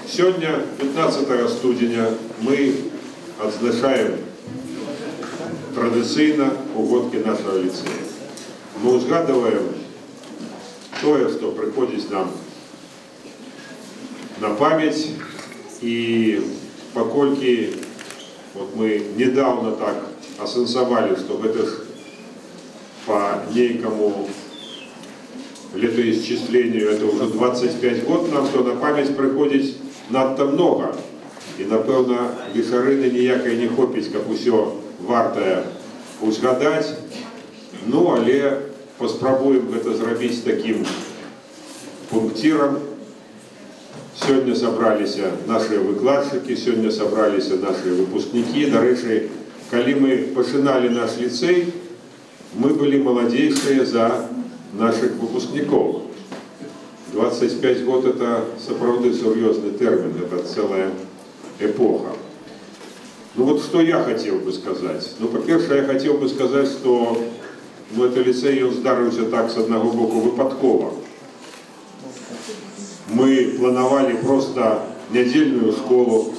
Сегодня, 15 студеня, мы отзначаем традиционно угодки нашего лицея. Мы узгадываем то, что приходит нам на память, и покольки вот мы недавно так осенсовали, что это ж по некому летоисчислению это уже 25 год, нам то на память приходит надто много. І, напевно, вечерини ніякої не хопить, как усё вартое узгадать. Ну, але поспробуем это зробить таким пунктиром. Сегодня собрались наши выкладчики, сегодня собрались наши выпускники. До речі, коли мы починали наш лицей, мы были молодейшие за наших выпускников. 25 год это сапраўды серьезный термин, это целая эпоха. Ну вот что я хотел бы сказать. Ну, по-перше, я хотел бы сказать, что это лицей, он здарился так с одного боку выпадково. Мы планировали просто недельную школу,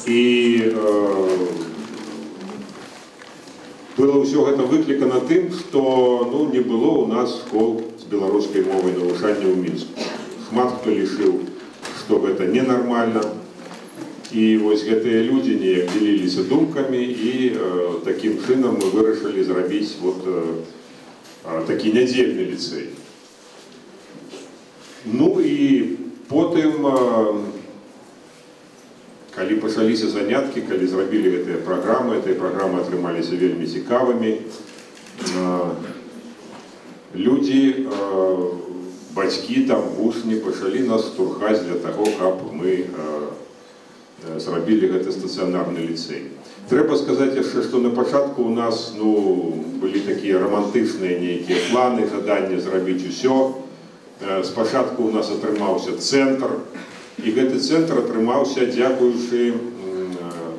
и было все это выкликано тем, что не было у нас школ с белорусской мовой навучання ў Мінску. Шмат кто решил, что это ненормально. И вот гэтыя люди не делились думками, и таким чином мы вырашили сделать вот такой недельный лицей. Ну и потом, когда пошли занятки, когда сделали эти программы отрымались вельми цікавыми. Люди, батьки, там, вучні пошли нас штурхать для того, чтобы мы сделали этот стационарный лицей. Треба сказать, что на початку у нас были такие романтичные некие планы, жадания сделать все. Спочатку у нас атрымаўся центр, и этот центр атрымаўся дзякуючы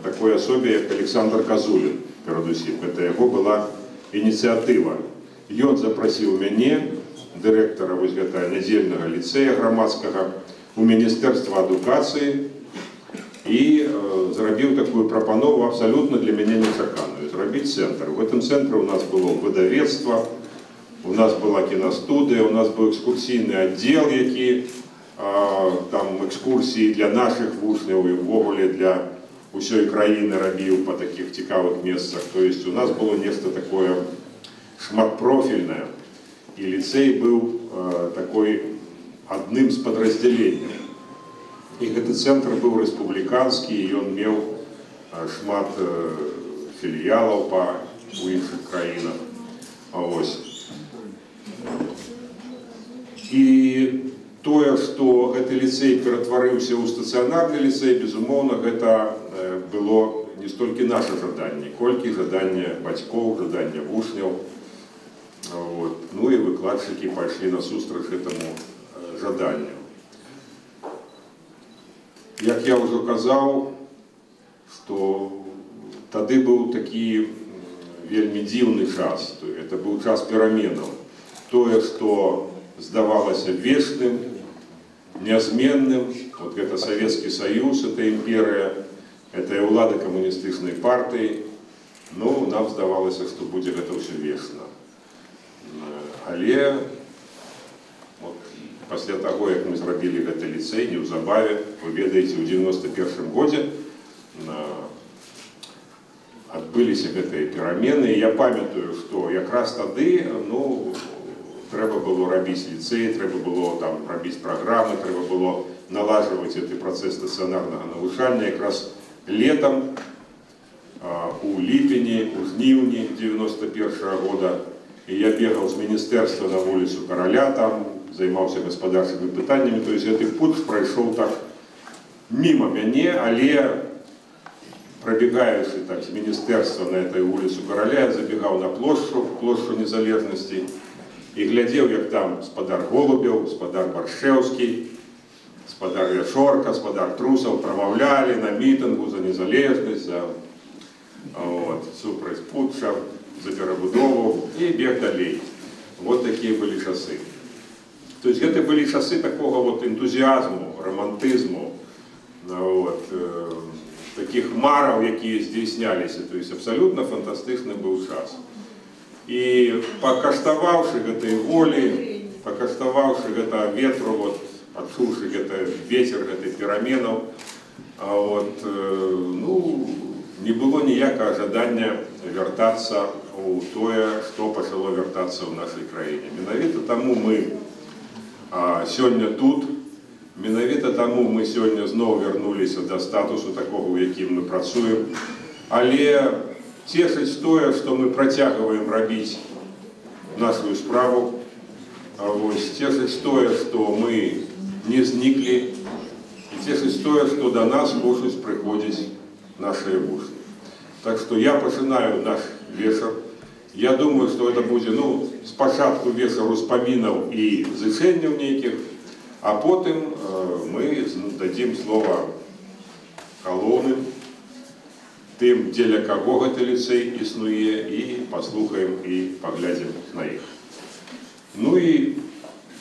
такой особе, как Александр Козулин, перадусім. Это его была инициатива. И он запросил меня, директора вот этого недельного лицея громадского, у Министерства эдукации, и сделал такую пропанову абсолютно для меня нечаканную. Сделать центр. В этом центре у нас было выдавецтво, у нас была киностудия, у нас был экскурсийный отдел, який там экскурсии для наших вучняў и ввогуле для усёй краіны робил по таких цікавых местах. То есть у нас было нечто такое шматпрофильное, и лицей был такой одним из подразделений. И этот центр был республиканский, и он имел шмат филиалов по іншых краінах. И то, что этот лицей ператварыўся ў стационарный лицей, безумоўно, это было не столько наше жаданне, колькі жаданне бацькоў, жаданне вучняў. Ну и выкладчики пошли насустрач этому жаданню. Як я уже казал, что тады был такі вельми дзіўны час, это был час пераменаў. То, что сдавалось вечным, неизменным, вот это Советский Союз, это империя, это улада коммунистичной партии, но нам сдавалось, что будет это все вечно. Але вот, после того, как мы сделали этот лицей, неўзабаве, вы ведаете, в 91 году отбылись гэтыя перамены, и я памятаю, что якраз тады, треба было робить лицей, треба было там робить программы, треба было налаживать этот процесс стационарного навучання. Якраз летом, у ліпені, у жніўні 91 года, и я бегал с министерства на улицу Короля, там займался господарскими питаниями, то есть этот путь прошел так мимо меня, але пробегающий так с министерства на этой улицу Короля, я забегал на площадь Незалежности, и глядел, как там господар Голубев, господар Баршевский, господар Яшорка, господар Трусов промовляли на митингу за незалежность, за супраць путча, за перебудову, и бег далей. Вот такие были часы. То есть это были часы такого вот энтузиазму, романтизму, вот, таких маров, які здійснялися. То есть абсолютно фантастичный был час. И покаштовавши этой воли, покаштовавши это ветру, вот, отчувши это ветер, это переменов, вот, ну, не было ніякого жадання вертатися у тое, що почало вертатися в нашій країні. Менавіта тому ми сьогодні тут, менавіта тому ми сьогодні знову вернулися до статусу такого, в яким ми працюємо. Але тішить тое, що ми протягуємо робити нашу справу. Тішить тое, що ми не зникли. І тішить тое, що до нас щось приходить наши вуши. Так что я починаю наш вечер. Я думаю, что это будет, ну, спочатку вечер успоминов и зышенняў неких, а потом мы дадим слово галоўным, тем, дзеля каго гэты ліцэй існуе, и послухаем и поглядим на их. Ну и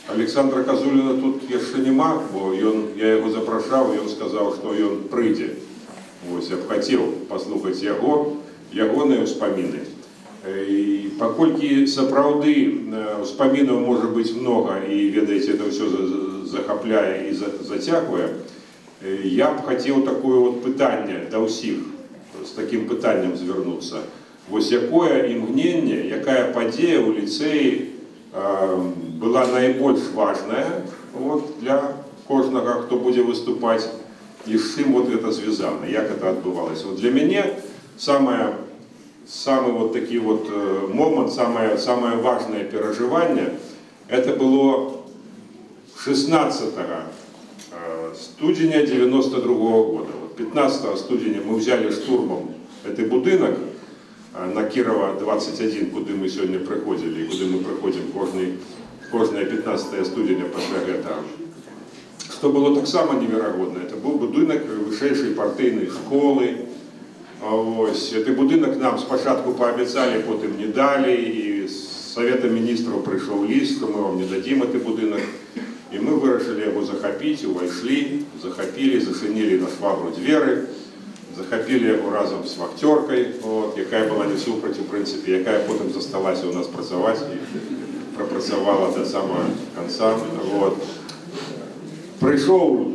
Александра Козулина тут яшчэ нема, бо я его запрашаў, и он сказал, что он прыйдзе. Я б хотел послухать ягоныя ўспаміны. І паколькі сапраўды ўспамінаў можа быць много, і, ведаеце, это все захапляе і зацягвае, я б хотел такое вот пытанне да ўсіх, з таким пытаннем звярнуцца. Вось якое імгненне, якая падзея ў ліцэі была найбольш важная вот, для кожнага, хто будзе выступаць, и с чим вот это связано, как это отбывалось. Вот для меня самый вот такой вот момент, самое важное переживание, это было 16 студеня 92 года. 15 студеня мы взяли штурмом этот будинок на Кирова 21, куда мы сегодня приходили, и куда мы приходим кожное 15 студеня после этого. Что было так само невероятно, это был будинок высшей партийной школы. Этот будинок нам спочатку пообещали, потом не дали, и с Совета министров пришел лист, что мы вам не дадим этот будинок. И мы вырашили его захопить, увайшли, захопили, зашинили на швабру двери, захопили его разом с вахтеркой, вот, якая была не супроть, в принципе, якая потом засталась у нас працавать и пропрацавала до самого конца. Вот. Пришел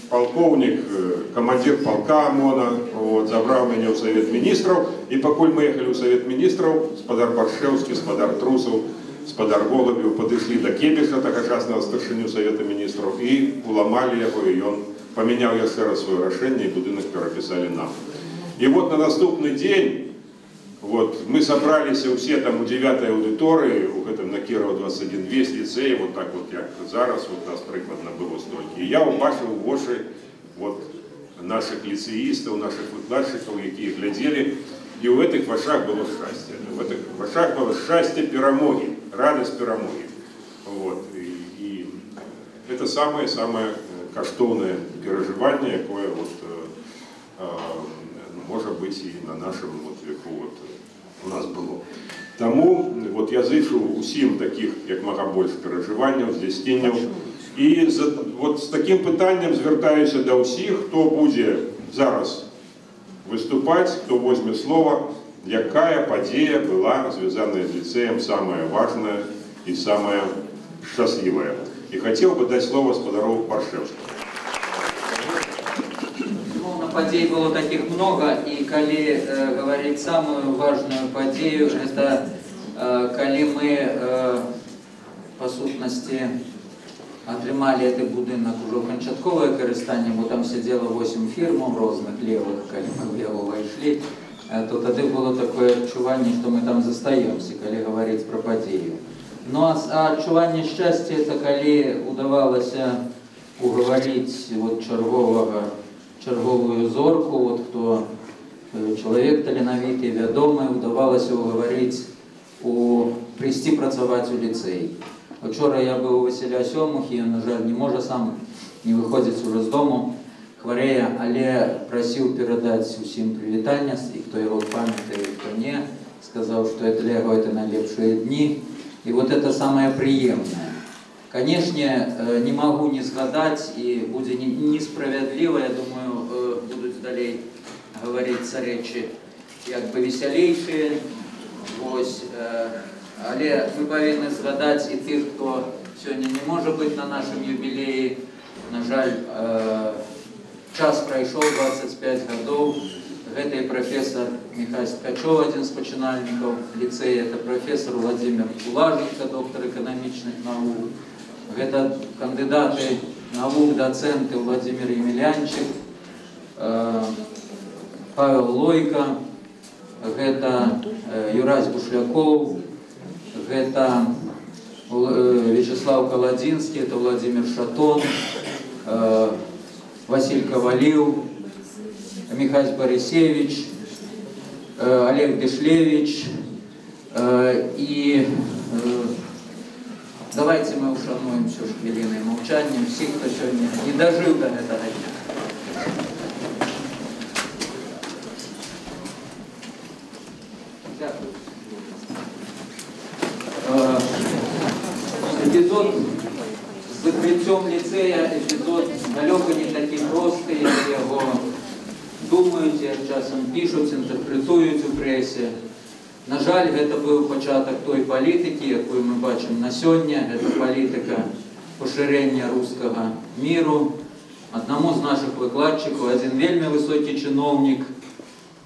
полковник, командир полка ОМОНа, вот, забрал меня в Совет министров, и покуль мы ехали в Совет министров, спадар Баршевский, спадар Трусов, спадар Голубев подошли до Кебиша, тогочасного старшиню Совета министров, и уламали его, и он поменял еще раз свое решение, и будинок переписали нам. И вот на наступный день, вот, мы собрались все там у 9-й аудитории, на Кирова 21, весь ліцей, вот так вот, як зараз, вот нас прикладно было столько. И я убачил в очи вот, наших ліцеїстів, наших викладчиків, які глядели, и в этих вачах было счастье. В этих вачах было счастье перемоги, радость перемоги. Вот. И это самое каштовное переживание, якое вот, может быть и на нашем вот, веку вот, у нас было. Тому вот я зичу усім таких, як мага больше переживанняў, здзяйсненняў. І вот з таким питанням звертаюся до усіх, хто буде зараз виступати, хто возьме слово, якая подія була зв'язана з ліцеєм самая важная и самая счастливая. И хотел бы дать слово спадару Баршевскому. Подей было таких много, и коли говорить самую важную подею, это коли мы по сутности атрымали этот будинок уже в канчатковое карыстание, бо там сидело 8 фирм разных левых, коли мы в лево вошли, то тогда было такое отчувание, что мы там застаемся, коли говорить про подею. Ну а отчувание счастья, это коли удавалось уговорить вот черговую зорку, вот кто человек таленавіты, вядомы, удавалось уговорить прийти працаваць у ліцэй. Вчора я был у Василя Сёмухи, он, на жаль, не может сам не выходить уже с дому, хварэе, але просил передать усім привітання, и кто его памятает, и кто не, сказал, что это для его это найлепшие дни. И вот это самое приемное. Конечно, не могу не згадать, и будет несправедливо, я думаю, будут далее говориться речи как бы веселейшие. Але мы повинны згадать и тех, кто сегодня не может быть на нашем юбилее. На жаль, час прошел, 25 годов. Это и профессор Михаил Ткачев, один из починальников лицея, это профессор Владимир Улаженко, доктор экономичных наук. Это кандидаты наук, доценты Владимир Емельянчик, Павел Лойко, это Юрась Бушляков, это Вячеслав Колодинский, это Владимир Шатон, Василий Ковалев, Михаил Борисевич, Олег Дешлевич. И давайте мы ушануем все хвилиной молчанием всех, кто сегодня не дожил до этого дня. Эпизод с закрытием лицея, эпизод далеко не такий простий, як його думають, як часом пишуть, інтерпретують у пресі. На жаль, це був початок той політики, яку ми бачимо на сьогодні. Це політика поширення руського миру. Одному з наших викладчиків, один вельми високий чиновник,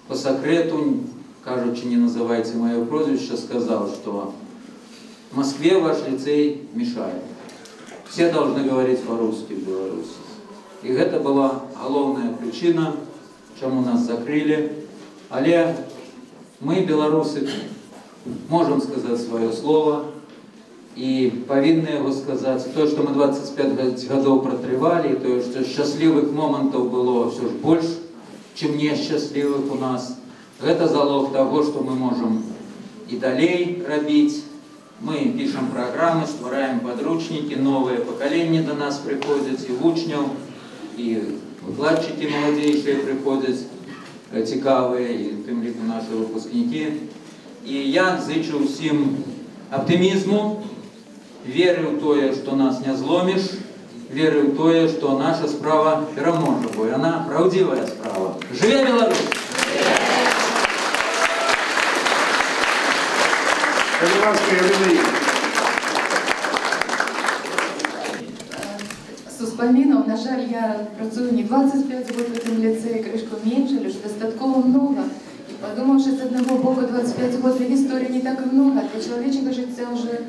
по секрету, кажучи, не називайте моє прозвище, сказав, що в Москве ваш лицей мешает. Все должны говорить по-русски в Беларуси. И это была головная причина, чему нас закрыли. Але мы, белорусы, можем сказать свое слово и повинны его сказать. То, что мы 25 годов протрывали, то, что счастливых моментов было все же больше, чем несчастливых у нас. Это залог того, что мы можем и далее робить. Мы пишем программы, створаем подручники, новые поколения до нас приходят, и учнев, и выкладчики молодейшие приходят, цікавые, и тем либо наши выпускники. И я зичу всем оптимизму, верю в то, что нас не зломишь, верю в то, что наша справа переможе, бо она правдивая справа. Живе Беларусь! С успоминов, на жаль, я працюю не 25 год в этом лицее, крышку меньше, лишь достатково много. И подумав, что с одного боку 25 год в истории не так и много, для человечика життя уже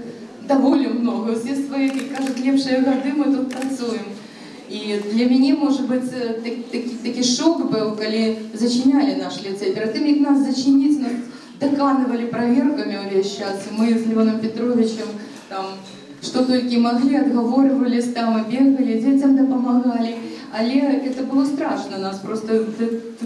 довольно много. Все свои, как кажут, лепшие годы мы тут працуем. И для меня, может быть, такий шок был, когда зачиняли наш лицей. Перед тем, как нас зачинить, нас доканывали проверками весь час. Мы с Леоном Петровичем там, что только могли, отговаривались там и бегали, детям да помогали. Але это было страшно, нас просто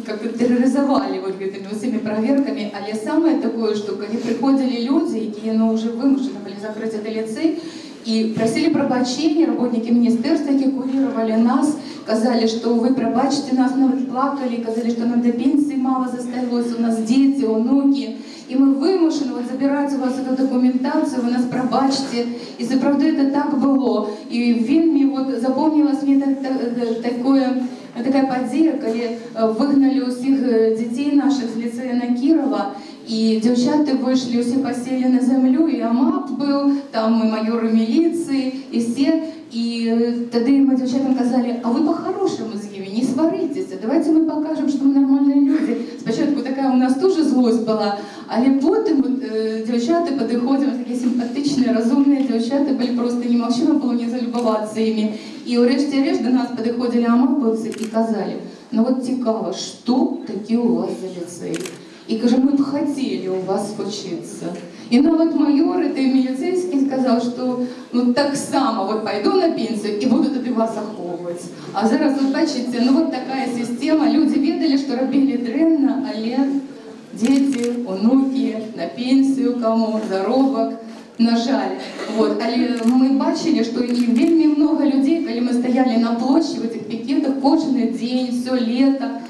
как-то терроризовали вот этими всеми проверками. Але самое такое, что когда приходили люди, які уже вымушены были закрыть этот лицей, и просили пробачения, работники министерства, які курировали нас, казали, что вы пробачите нас, навіть плакали, казали, что нам до пенсии мало заставилось, у нас дети, внуки, и мы вымушены вот забирать у вас эту документацию, вы нас пробачите, и за правду это так было. И вельми вот запомнилось мне такая подія, когда выгнали усіх детей наших с лицея на Кирова, и девчата вышли, все посели на землю, и АМАП был, там и майоры милиции, и все. И тогда мы девчатам сказали, а вы по-хорошему с ними, не сваритесь, давайте мы покажем, что мы нормальные люди. Спочатку такая у нас тоже злость была, але потім девчата підходили, такі симпатичні, розумні девчата, були просто немовчимо було не залюбуватися ими. І врешті-решт до нас підходили амаповці і казали, ну от цікаво, що таке у вас за ліцей? И каже, мы бы хотели у вас учиться. И вот майор, это милицейский, сказал, что ну так само, вот пойду на пенсию и буду тут вас оховывать. А зараз, вот бачите, ну вот такая система. Люди ведали, что робили дренно, але дети, внуки, на пенсию кому, заробок. На жаль. Вот. Але мы бачили, что и вельми много людей, когда мы стояли на площади в этих пикетах, кожный день, все лето,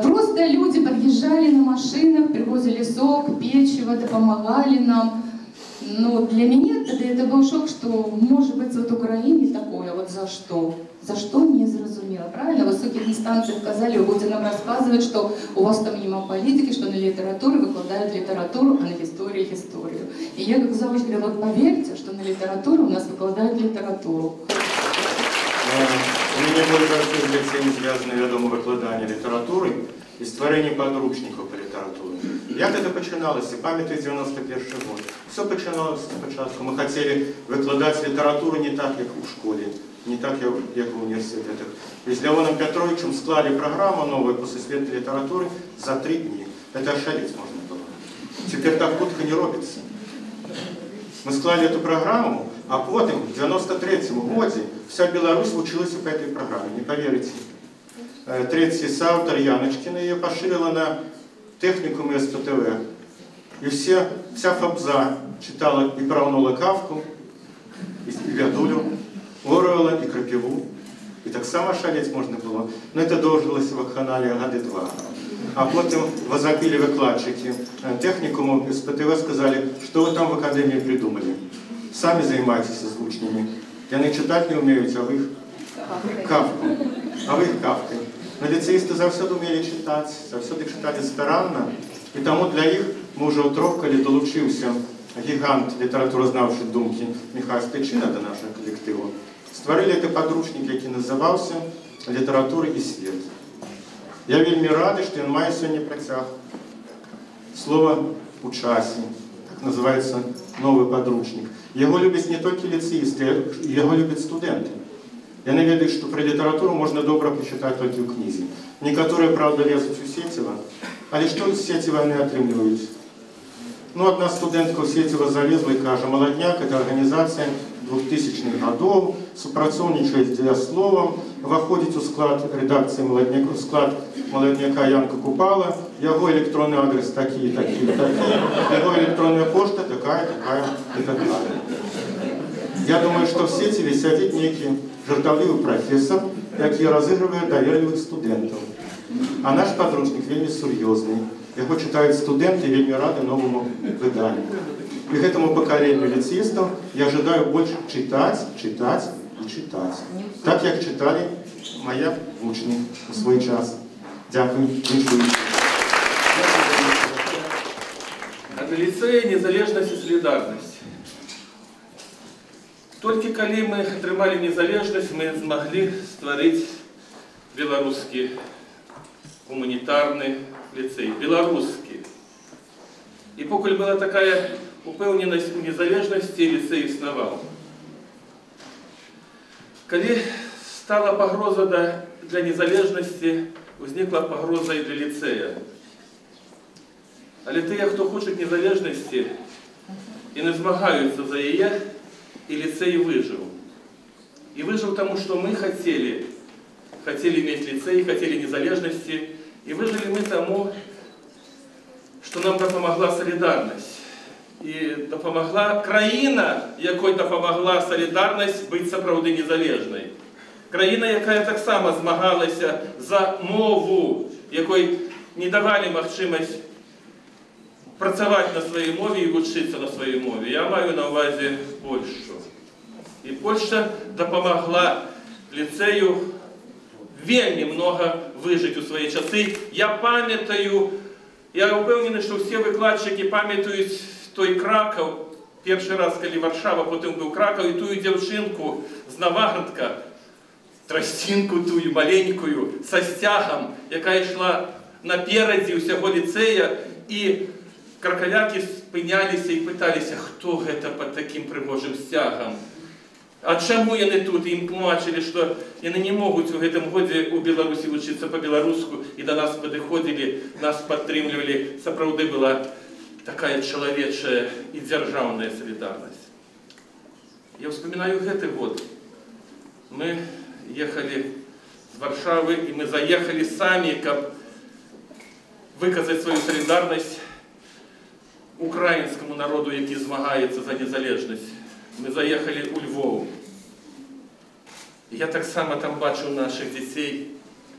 просто люди подъезжали на машинах, привозили сок, печиво, да помогали нам. Но для меня тогда это был шок, что может быть вот в Украине такое, вот за что? За что не зрозумело. Правильно, в высоких инстанциях сказали, вы будете нам рассказывать, что у вас там нема политики, что на литературе выкладывают литературу, а на истории историю. И я как завуч говорила, вот поверьте, что на литературу у нас выкладывают литературу. Мені дуже для цим зв'язане відомо викладання літератури і створення підручників по літературі. Як це починалося? Пам'ятаю 91 год. Все починалося спочатку. Ми хотіли викладати літературу не так, як у школі, не так, як в університетах. І з Леоном Петровичем склали программу новую по світу літератури за 3 дні. Це ошалеть можна було. Тепер так хутко не робиться. Мы склали эту программу, а потом в 93-му году вся Беларусь училась по этой программе, не поверите. Третий соавтор Яночкина ее поширила на техникум и СПТВ. И вся Фабза читала и Праунула Кавку, и Вядулю, Оруэлла, и Крапиву. И так само шалеть можно было. Но это дожилось в вакханалии года 2. А потом возопили выкладчики техникуму СПТВ, сказали, что вы там в академии придумали. Сами занимайтесь озвучениями. Они читать не умеют, а вы их Кавку. А вы их Кавкой. Но ліцеїсти завсюди вміли читати, завсюди читали старанно. І тому для їх ми вже у 3, коли долучився гігант літературознавчої думки Михайло Стечина до нашого колективу, створили цей підручник, який називався «Література і світ». Я вельми радий, що він має сьогодні протяг. Слово «у часі», так називається новий підручник. Його люблять не тільки ліцеїсти, його люблять студенти. Яны ведаюць, што пра літаратуру можна добра пачытаць толькі ў кнізе. Некаторыя, правда, лезуць у Сеціва, але што з Сеціва яны атрымліваюць? Ну, одна студэнтка ў Сеціва залезла і кажа, «Маладняк» — это арганізацыя 2000-х гадоў, супрацоўнічае з «Дзеясловам», уваходзіць у склад рэдакцыі «Маладняка», склад «Маладняка» Янка Купала, яго электронны адрес такі, яго электронная пошта такая і такая. Я думаю, что в Сетеве сядет некий жартовливый профессор, який разыгрывает доверливых студентов. А наш подручник вельми серьезный. Его читают студенты и вельми рады новому выданию. И к этому поколению лицеистов я ожидаю больше читать и читать. Так, как читали моя учни в свой час. Дякую. А для лицея незалежность и солидарность. Толькі калі мы атрымалі незалежнасць, мы змаглі стварыць беларускі гуманітарны ліцэй. Беларускі. І покуль была такая упэўненасць у незалежнасці, ліцэй існаваў. Калі стала пагроза для незалежнасці, узнікла пагроза і для ліцэя. Але тыя, хто хочуць незалежнасці і не змагаюцца за яе, и лицей выжил. И выжил тому, что мы хотели иметь лицей, хотели незалежности. И выжили мы тому, что нам допомогла солидарность. И допомогла країна, якой допомогла солидарность быть сапраўды незалежной. Країна, якая так само змагалася за мову, якой не давали магчимость працаваць на своей мове и вучыцца на своей мове. Я маю на увазі Польшу. И Польша допомогла ліцею вельми много выжить у свои часы. Я памятаю, я упевнений, что все выкладчики памятують той Краков, перший раз, коли Варшава, потом был Краков, и тую девчинку з Новоградка, тростинку тую маленькую, со стягом, яка йшла напереді усього ліцея, і краковяки спинялися і питалися, хто гэта під таким пригожим стягом. А чому яны тут? Им тлумачили, что яны не могут в этом году у Беларуси учиться по-белоруску, и до нас подходили, нас подтримливали. Сапраўды была такая человечая и державная солидарность. Я вспоминаю этот год. Мы ехали с Варшавы, и мы заехали сами, как выказать свою солидарность украинскому народу, який змагається за незалежність. Ми заїхали у Львов. Я так само там бачу наших дітей,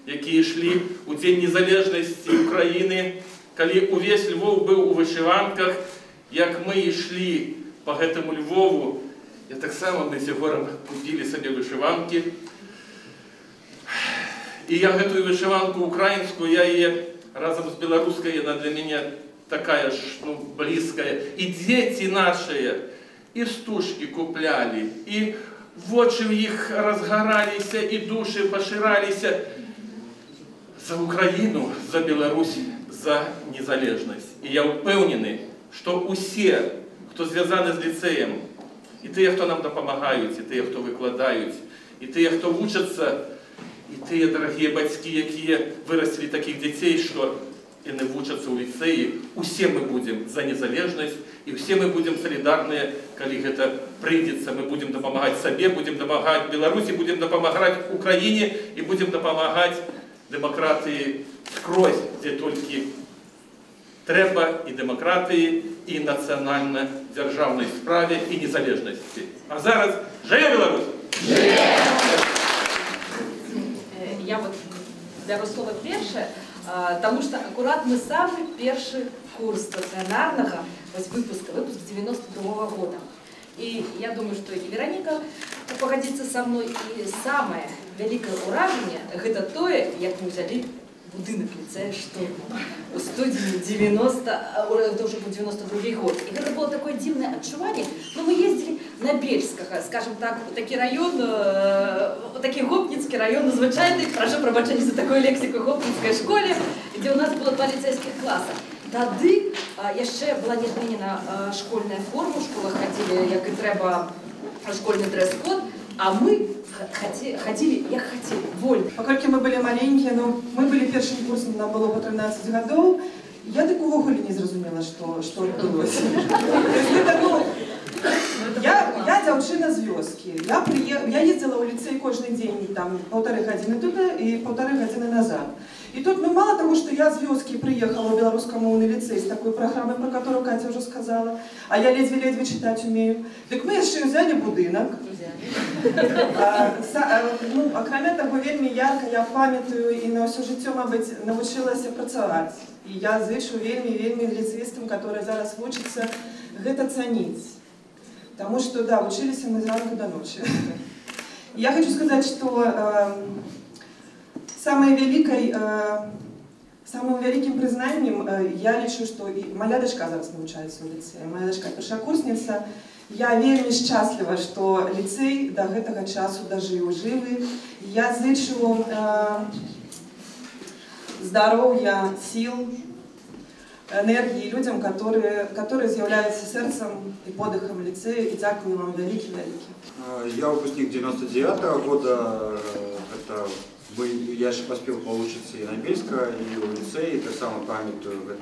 які йшли у День Незалежності України, коли увесь Львов був у вишиванках, як ми йшли по гэтаму Львову. Я так само мы з Егором купілі сабе вышыванкі. І я гэтую вышыванку украінскую, я яе разом з беларускай, яна для мяне такая ж, ну, близкая. І дзеці нашыя, і стужкі куплялі, і вочы ў іх разгараліся, і душы пашыраліся за Украіну, за Беларусь, за незалежнасць. І я ўпэўнены, што усе, хто звязаны з ліцэем, і тыя, хто нам дапамагаюць, і тыя, хто выкладаюць, і тыя, хто вучацца, і тыя дарагія бацькі, якія вырасцілі такіх дзяцей, што яны вучацца ў ліцэі, усе мы будзем за незалежнасць, і усе мы будзем салідарныя, калі гэта прыйдзецца. Мы будзем дапамагаць сабе, будзем дапамагаць Беларусі, будзем дапамагаць Украіне і будзем дапамагаць дэмакратыі скрозь, дзе толькі трэба, і дэмакратыі, і нацыянальна-дзяржаўнай справе, і незалежнасці. А зараз жыве Беларусь! Я вот бяру слова першае, таму што акурат мы самы першы курс стацыянарнага выпуск 92-го года. И я думаю, что и Вероника погодится со мной, и самое великое уражение – это то, как мы взяли будинок лицея «Штурм» у студии это уже был 92-й год. И это было такое дивное отчувание. Но мы ездили на Бельского, скажем так, такой район, такий Гопницкий район, звичайний, прошу пробачення за такую лексику, Гопницкой школе, где у нас было 2 лицейских класса. Тады яшчэ была не зменена школьная форма, в школах ходили, як і трэба, школьный дресс-код, а мы ходили, як хотели, вольно. Паколькі мы былі маленькія, ну, мы былі першым курсам, нам было по 13 гадоў, я так увогуле не зразумела, што адбылося. Я дзяўчына з вёскі. Я ездила ў ліцэй кожны дзень, там, 1,5 гадзіны туды і 1,5 гадзіны назад. И тут, ну, мало того, что я с вёски приехала в белорусскомовный лицей с такой программой, про которую Катя уже сказала, а я ледве-ледве читать умею, так мы еще взяли будинок. Ну, акрамя того, вельми ярко я памятаю и на все життя, мабуть, навчилася працаваць. И я зычу вельми лицеистам, которые зараз вучатся, гэта цаніць. Потому что, да, учились мы с ранку до ночи. Я хочу сказать, что самым великим признанием я лічу, что моя дочка зараз навучаецца ў ліцэі, моя дочка першакурсніца. Я вельмі шчасліва, что ліцэй до гэтага часу дажыў жывы. Я зычу здоровья, сил, энергии людям, которые з'являюцца сэрцам и подыхом ліцэя. И дзякую вам вялікі-вялікі. Я выпускник 99-го года. Я еще поспел получиться и на Бельска, и в лицее, и так само памятаю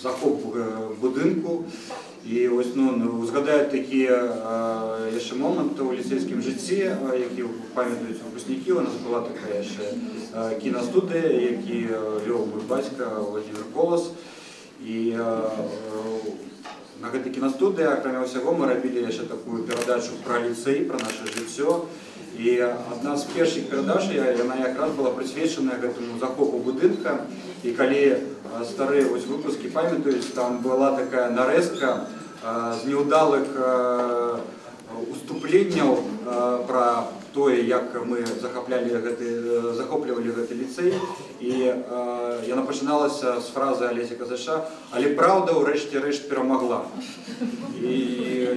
захоп будинку. І ось, ну, згадають такі ще моменти у ліцейському житті, які пам'ятають випускники. У нас була така ще кіностудія, які вів мій батько Владимир Колос. І на гэтай кіностудії, акрамя всього, ми робили ще таку передачу про ліцей, про наше життя. І одна з перших передач, вона якраз була присвячена гэтаму захопу будинка. І коли старі ось випуски пам'ятають, там була така нарезка з неудалих уступленняў про тое, як ми захоплювали гэты ліцей. І яна пачыналася з фразы Олеся Казаша: «Але правда ўрэшце-рэшт перамагла». І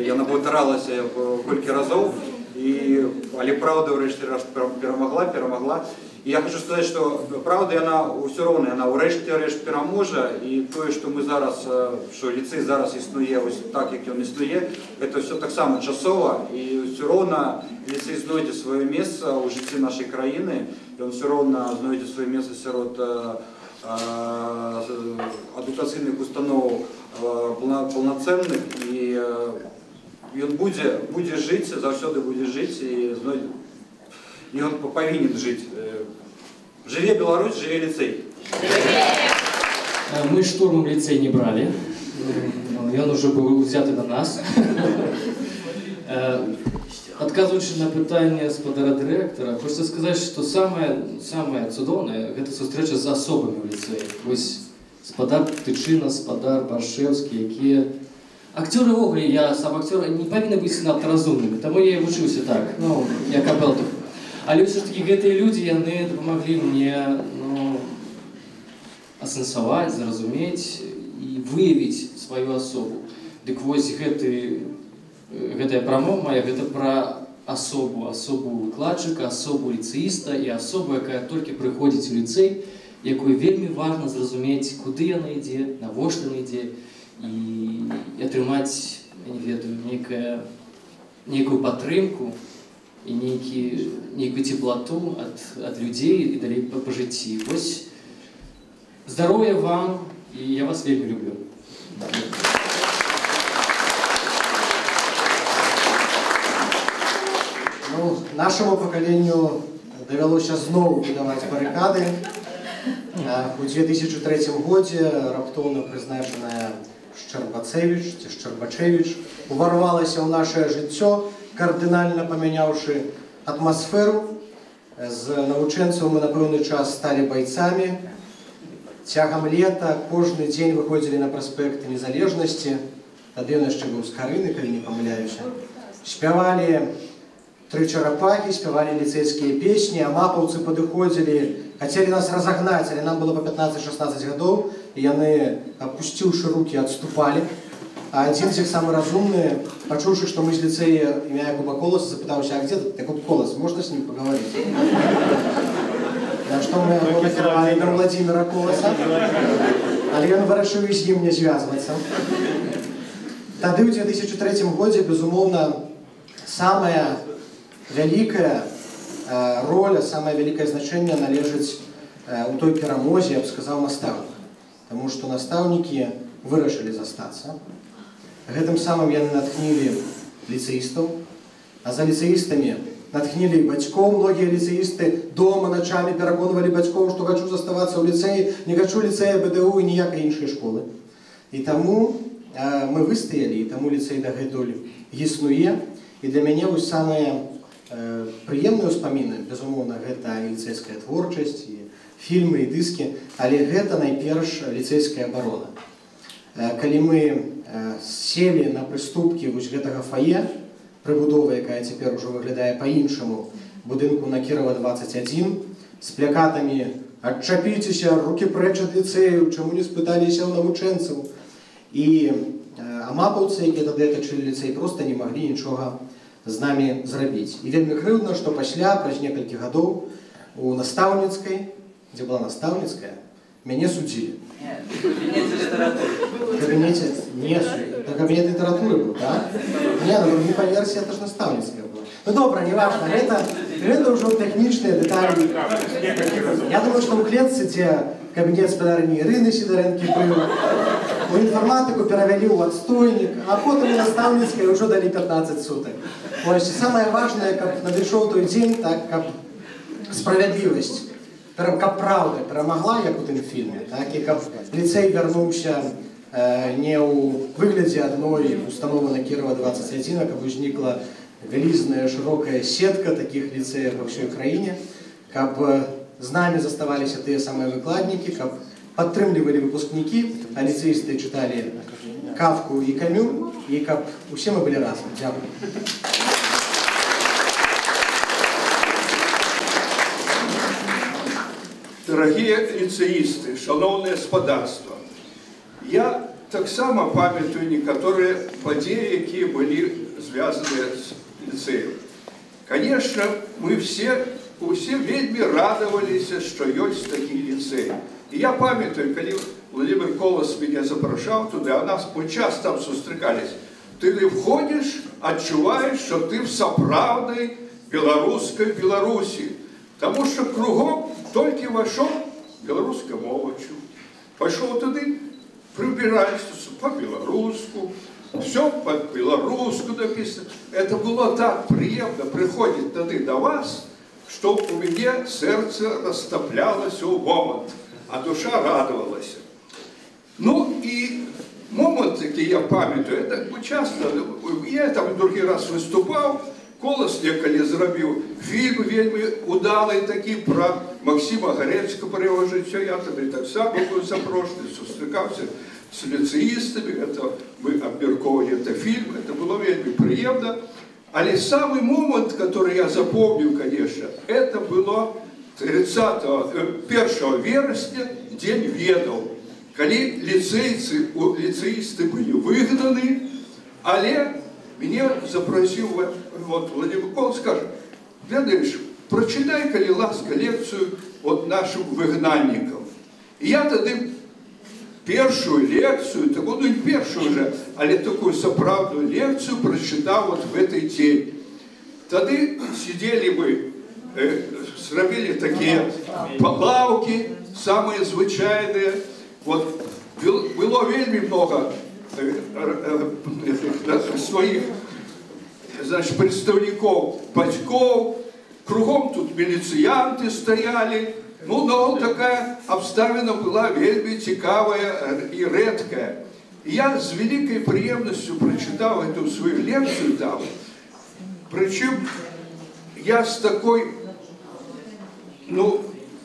яна паўтаралася колькі разоў. Але правда ўрэшце-рэшт перамагла. И я хочу сказать, что правда, она все равно, она ўрэшце-рэшт пераможа, и то, что мы зараз, что ліцей зараз існуе ось так, як ён існуе, это все так само часово, и все равно ліцей знойдзе свое место ў жыцці нашей краіны, и он все равно знойдзе свое место сярод адукацыйных установ полноценных, и он будзе жыць, заўсёды будзе жыць, и он повинен жить. Живе Беларусь, живе лицей. Мы штурмом лицей не брали. Он уже был взят на нас. Адказваючы на пытанне спадара дырэктара, хочется сказать, что самое цудоўнае – это сустрэча з асобамі ў ліцэі. Вось спадар Тычына, спадар Баршэўскі, якія Акцёры ўвогуле, я сам акцёр, не павінны быць надта разумнымі, таму я і вучыўся так, ну, як Абелтов. Але ўсё ж такі гэтыя людзі, яны дапамаглі мне, ну, асэнсаваць, зразумець і выявіць сваю асобу. Дык вось гэтая прамова моя, гэта пра асобу выкладчыка, асобу ліцэіста і асобу, якая толькі прыходзіць у ліцэй, якой вельмі важна зразумець, куды яна ідзе, навошта яна ідзе, і атрымаць, я не ведаю, нейкую падтрымку і нейкую цеплату ад людзей і далей па жыцці. Вось здароўя вам, і я вас вельмі люблю. Ну, нашему поколению довелося зноў будаваць барыкады. У 2003 годзе раптоўна прызначаная Шчарбацевіч ці Шчарбачевіч уварвалася ў нашае жыццё, кардынальна памяняўшы атмасферу. З навучэнцаў мы на пэўны час сталі байцамі. Цягам лета кожны дзень выходзілі на праспект Незалежнасці. Тады ён яшчэ быў з Карыны, калі не памыляюся. Спявалі «Тры чарапахі», спявалі ліцэйскія песні, а мапаўцы падыходзілі, хацелі нас разагнаць, але нам было па 15-16 гадоў, і яны, апусціўшы рукі, адступалі. А адзін з іх, самы разумны, пачуўшы, што мы з ліцэя імя Якуба Коласа, запытаўся: «А где Якуб Колас? Можна з ним паговорить?» На што мы яго накіравалі да Владзіміра Коласа, але ён вырашыў і з ім не звязвацца. Тады ў 2003 годзе, безумоўна, самая вялікая роля, самае вялікае значэнне належыць у той перамозе, я б сказаў, настаўнік. Таму што настаўнікі вырашылі застацца. Гэтым самым яны натхнілі ліцэістаў, а за ліцэістамі натхнілі бацькоў. Многія ліцэісты дома начамі пераконвалі бацькоў, што хачу заставацца ў ліцэі, не хачу ліцэя БДУ і ніякай іншай школы. І таму мы выстаялі, і таму ліцэй дагэтуль існуе. І для мяне вось самыя прыемныя ўспаміны, безумоўна, гэта і ліцэйская творчасць, і фільмы, і дыскі, але гэта найперш ліцэйская абарона. Калі мы сели на прыступкі вось гэтага фае, прыбудова, якая цяпер ужо выглядае па-іншаму, будынку на Кірова 21, з плакатамі «Адчапіцеся, рукі прэч ад ліцэю, чаму не спыталіся ў навучэнцаў». І амапаўцы, якія тады атачылі ліцэй, проста не маглі нічога з намі зрабіць. І вельмі крыўдна, што пасля, праз некалькі гадоў, у настаўніцкай, дзе была настаўніцкая, мяне судзілі. В кабінеце не судзілі. Да кабінет літаратуры быў, так? Не, не па версіі, это ж настаўніцкая была. Ну добра, неважна, гэта ўжо тэхнічныя дэталі. Я думаю, што ў клетцы, дзе кабінет спадарні Ірыны Сідарэнкі быў, у інфарматыку перавялі ў адстойнік, а потым у настаўніцкай ўжо далі 15 сутак. Вось, самае важнае, каб надышоў той дзень, так, каб справядлівасць, каб праўда перамагла, як у тым фільме, так, і каб ліцэй вярнуўся не ў выглядзе адной установы на Кірова 21, а каб узнікла вялізная шырокая сетка такіх ліцэяў па ўсёй краіне, каб з намі заставаліся тыя самыя выкладнікі, каб падтрымлівалі выпускнікі, а ліцэісты чыталі Кафку і Камю, і каб усе мы былі разам. Дзякуй. Дорогие лицеисты, шановное спадарство, я так само памятаю некоторые подеи, которые были связаны с лицеем. Конечно, мы все вельми радовались, что есть такие лицеи. И я памятаю, когда Владимир Колос меня запрошал туда, мы часто там встречались. Ты входишь, отчуваешь, что ты в соправдной белорусской Беларуси. Потому что кругом только вошел белорусская мова чуть. Пошел туда, прибирались по-белоруску, все по-белоруску написано. Это было так приятно приходить туда до вас, что у меня сердце растоплялось в момент, а душа радовалась. Ну и момент, який я пам'ятаю, это часто, я там другий раз виступав, Колос неколи зробив фільм вельми удалий такий про Максима Горецького, про його життя, я тобі так само був запрошений, зустрікався. с лицеистами, это мы обмерковали это фильм, это было вельми приемно. Але самый момент, который я запомнил, конечно, это было 1 вересня, день ведаў, калі лицеисты были выгнаны, але меня запросил вот Владимир Миколаевич, скажет: Леонидович, прочитай, коли ласка, лекцию от нашим выгнанникам. И я тогда первую лекцию, так не первую уже, але такую соправдную лекцию прочитал вот в этой день. Тогда сидели мы, зробили такие лавки, самые звычайные. Вот было вельми много своих, значит, представников батьков, кругом тут милициянты стояли. Ну, но такая обставина была вельми цікавая и редкая. И я с великой приемностью прочитал эту свою лекцию там. Причем я с такой, ну,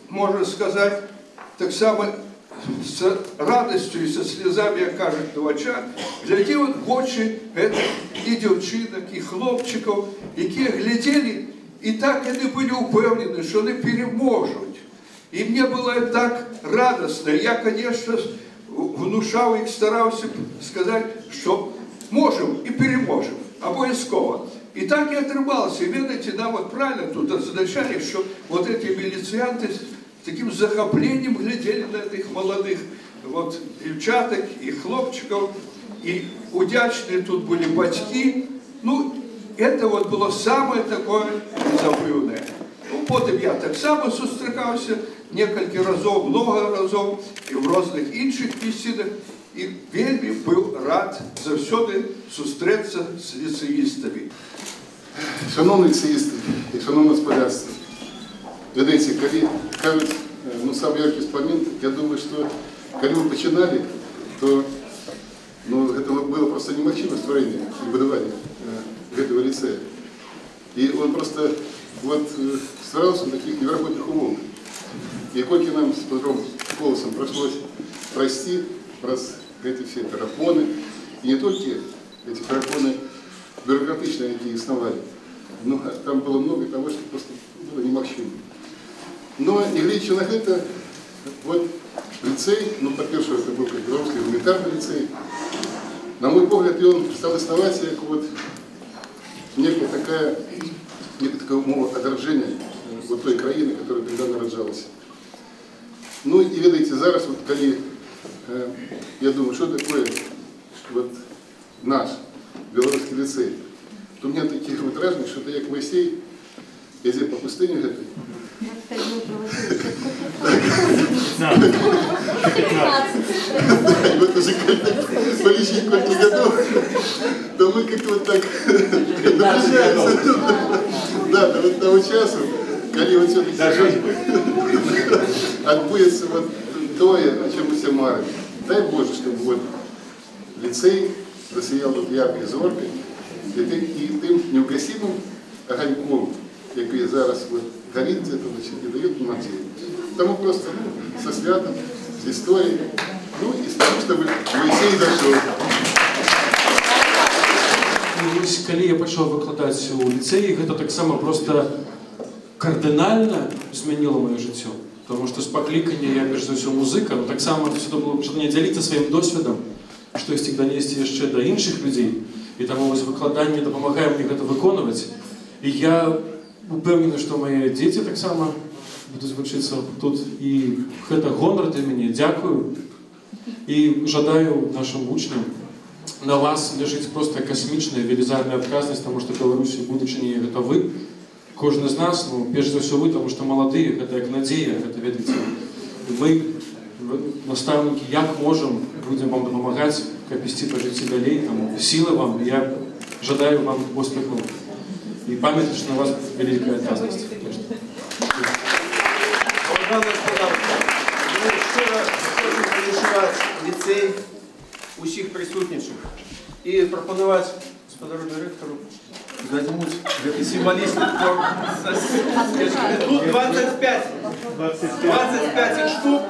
можно сказать, так само с радостью и со слезами, як кажуть, на очах, глядів в очі і дівчинок, і хлопчиків, які глядели и так они были упевнены, что они переможут. И мне было так радостно. Я, конечно, внушал их, старался сказать, что можем и переможем, обовязково. И так и отрывался. И видите, нам вот правильно тут означали, что вот эти милицианты с таким захоплением глядели на этих молодых вот девчаток и хлопчиков. И удячные тут были батьки. Ну, это вот было самое такое незабывное. Ну, потом я так само зустрічався несколько разов, много разов, и в разных інших бесідах, и вельми был рад завсёды зустріться с ліцеїстами. Шановні ліцеїсти і шановне господарство, видите, коли кажуть, ну, самый яркий вспомин, я думаю, что когда мы начинали, то ну, это было просто немощимо створение и выдавание этого лицея. И он просто вот старался на таких невероятных умов. И сколько нам с Петром Колосом пришлось прости эти все тарапоны, и не только эти тарапоны бюрократичные, какие основали, но там было много того, что просто было немощимо. Но не глядя на это, вот лицей, ну, по-первых, это был Белорусский гуманитарный лицей, на мой взгляд, и он стал основать как вот некое такое отражение вот той краины, которая тогда народжалась. Ну и видите, зараз вот коли я думаю, что такое вот наш белорусский лицей, то у меня такие вот враження, что это як Моисей, ездил по пустыне этой. Вот уже по личным годов, то мы как-то вот так наближаемся. Да, до вот того часу, когда вот все-таки отбудется вот то, о чем мы все марим. Дай Боже, чтобы вот лицей засиял вот яркой зоркой и тем неугасимым огоньком, який зараз вот горит где-то, значит, не дает надежды. Тому просто со святом, с историей, ну и с тем, чтобы Моисей дошел. Коли я пачаў выкладаць у ліцэі, гэта таксама просто кардынальна змяніла маё жыццё. Потому што з паклікання я перш за ўсё музыка, но таксама сюда было пачынаць дзяліцца сваім досведам, штосьці данесці яшчэ да іншых людзей. І таму вось выкладанне дапамагае мне гэта выконваць. І я упэўнены, што мае дзеці таксама будуць вучыцца тут. І гэта гонар для мяне. Дзякую. І жадаю нашым вучням, на вас ляжыць просто касмічная велізарная адказнасць, таму што Беларусі будучыні гэта вы. Кожны з нас, ну, перш за ўсё вы, таму што маладыя, гэта як надзея, гэта, ведаеце, мы, настаўнікі, як можам, будзем вам дапамагаць, каб ісці па жыцці далей, там, сілы вам, я жадаю вам поспеху. І памятаць, што на вас вялікая адказнасць. Ліцей усіх присутнічых і пропонувати господарю директору надягнути якийсь символічний форм. Тут 25 штук.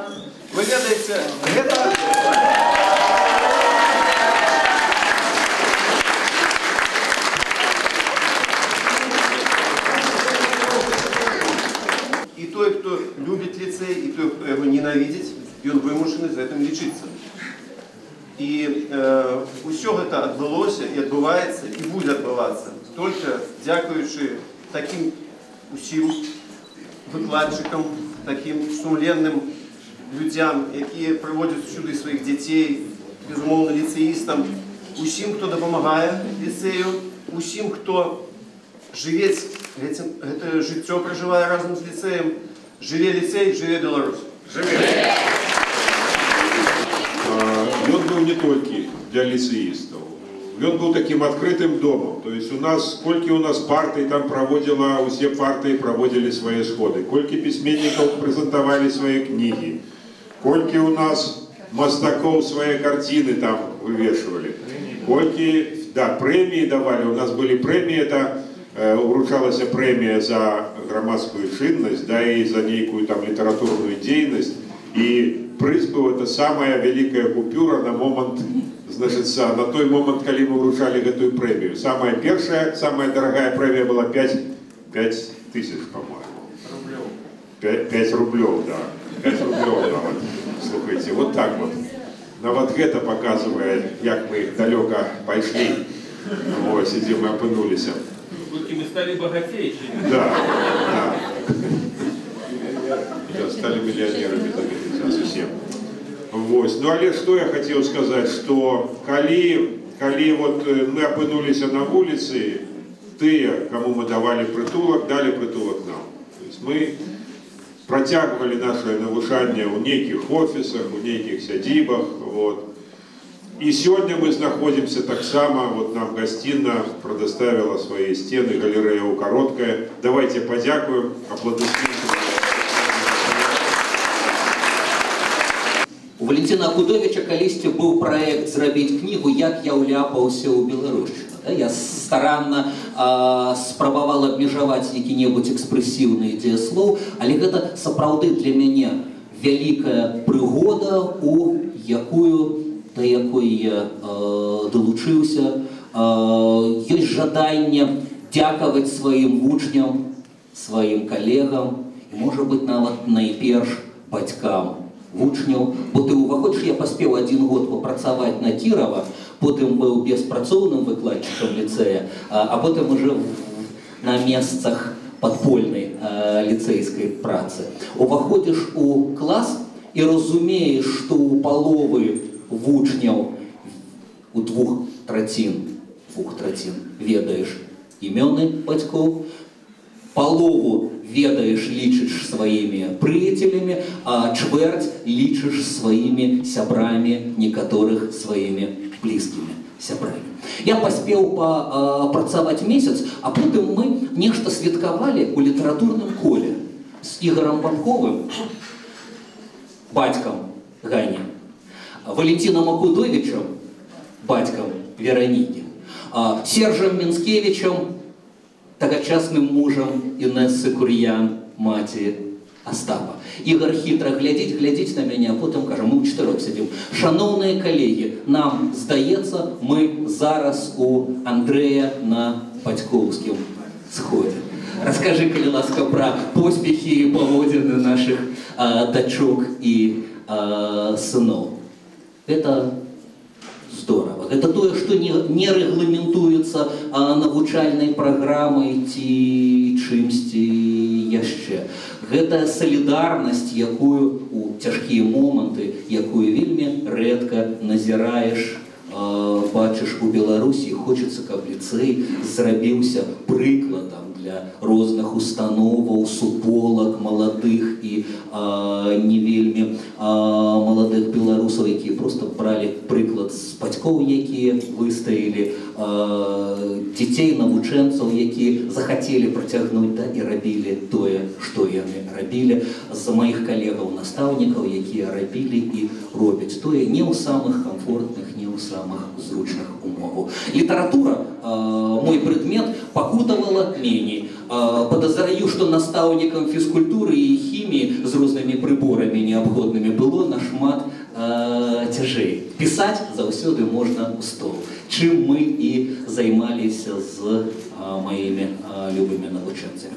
Ви ведаєте, любіць ліцэй і той яго ненавідзіць, ён вымушаны з гэтым лічыцца. І ўсё гэта адбылося і адбываецца і будзе адбывацца толькі дзякуючы такім усім выкладчыкам, такім сумленным людзям, якія прыводзяць сюды сваіх дзяцей, безумоўна, ліцэістам, усім, хто дапамагае ліцэю, усім, хто жыве, гэта жыццё пражывае разам з ліцэем. Жыве ліцэй, жыве Беларусь. Жыве! Он был не только для лицеистов, он был таким открытым домом. То есть сколько у нас партий там проводила, все партии проводили свои сходы, сколько письменников презентовали свои книги, сколько у нас мастаков свои картины там вывешивали, сколько, да, премии давали, у нас были премии, это вручалась премия за громадскую чинность, да, и за некую там литературную деятельность. И прыз был это самая великая купюра на момент, значит, на той момент, когда мы вручали эту премию. Самая первая, самая дорогая премия была 5 тысяч, по-моему. 5 рублев, да. 5 рублев, да, вот. Слушайте, вот так вот. На вот это показывает, как мы далеко пошли. Вот, сидим, мы опынулись. Мы стали богатейшими. Да, да. Стали миллионерами сейчас совсем. Вот. Ну, але что я хотел сказать, что коли вот мы опынулись на улице, те, кому мы давали притулок, дали притулок нам. То есть мы протягивали наше навышание у неких офисах, у неких сядибах, вот. И сегодня мы находимся так само, вот нам гостиная предоставила свои стены, галерея Укороткая. Давайте подякуем, аплодисменты. У Валентина Акудовича калісьці быў праект зрабіць кнігу «Як я уляпаўся ў Беларушчыну». Я старанна спрабавала абмежаваць які-небудзь экспрэсіўны дзеяслоў, але гэта сапраўды для мяне вялікая прыгода, да якой я далучыўся. Ёсць жаданне дзякаваць сваім вучням, сваім калегам і, можа быць, нават найперш бацькам вучняў, бо ты ўваходзіш, я паспеў 1 год папрацаваць на Кірова, потым быў беспрацоўным выкладчыкам ліцэя, а потым уже на месцах падпольнай ліцэйскай працы. Уваходзіш у клас і разумееш, што ў паловы вучняў у 2/3 ведаеш імёны бацькоў, палову ведаеш, лічыш сваімі прыяцелямі, а чвэрць лічыш сваімі сябрамі, некаторых сваімі блізкімі сябрамі. Я паспеў папрацаваць месяц, а потым мы нешта святкавалі ў літаратурным коле з Ігорам Бабковым, бацькам Гані, Валентином Акудовичем, бацькам Веронікі, Сержем Мінскевичем, тагачасным мужам Інессы Кур'ян, маці Остапа. Ігор хітра глядзіць на мяне, а потым кажа, мы ў 4 сядзім. Шаноўныя калегі, нам здаецца, мы зараз у Андрэя на бацькоўскім сходзе. Раскажы, калі ласка, пра поспехі і паводзіны нашых дачок і сыноў. Это здорово. Это тое, што не рэгламентуецца навучальнай праграмай ці чымсьці яшчэ. Гэта салідарнасць, якую у цяжкія моманты, якую вельмі рэдка назіраеш, бачыш у Беларусі. Хочацца, каб ліцэй зрабіўся прыкладам для розных установаў, суполак, маладых і не вельмі маладых беларусаў, якія проста бралі прыклад з бацькоў, якія выстаілі, дзяцей, навучэнцаў, якія захацелі працягнуць, да, і рабілі тое, што яны рабілі, з маіх калегаў-настаўнікаў, якія рабілі і робяць тое не ў самых камфортных, не ў самых зручных умовах. Літаратура, мой предмет, пакутавала меней. Подозраю, што настаўнікам фізкультуры і хіміі з рознымі прыборамі неабходнымі было нашмат цяжэй. Пісаць заўсёды можна ў стол, чым мы і займаліся з маімі любымі навучэнцамі.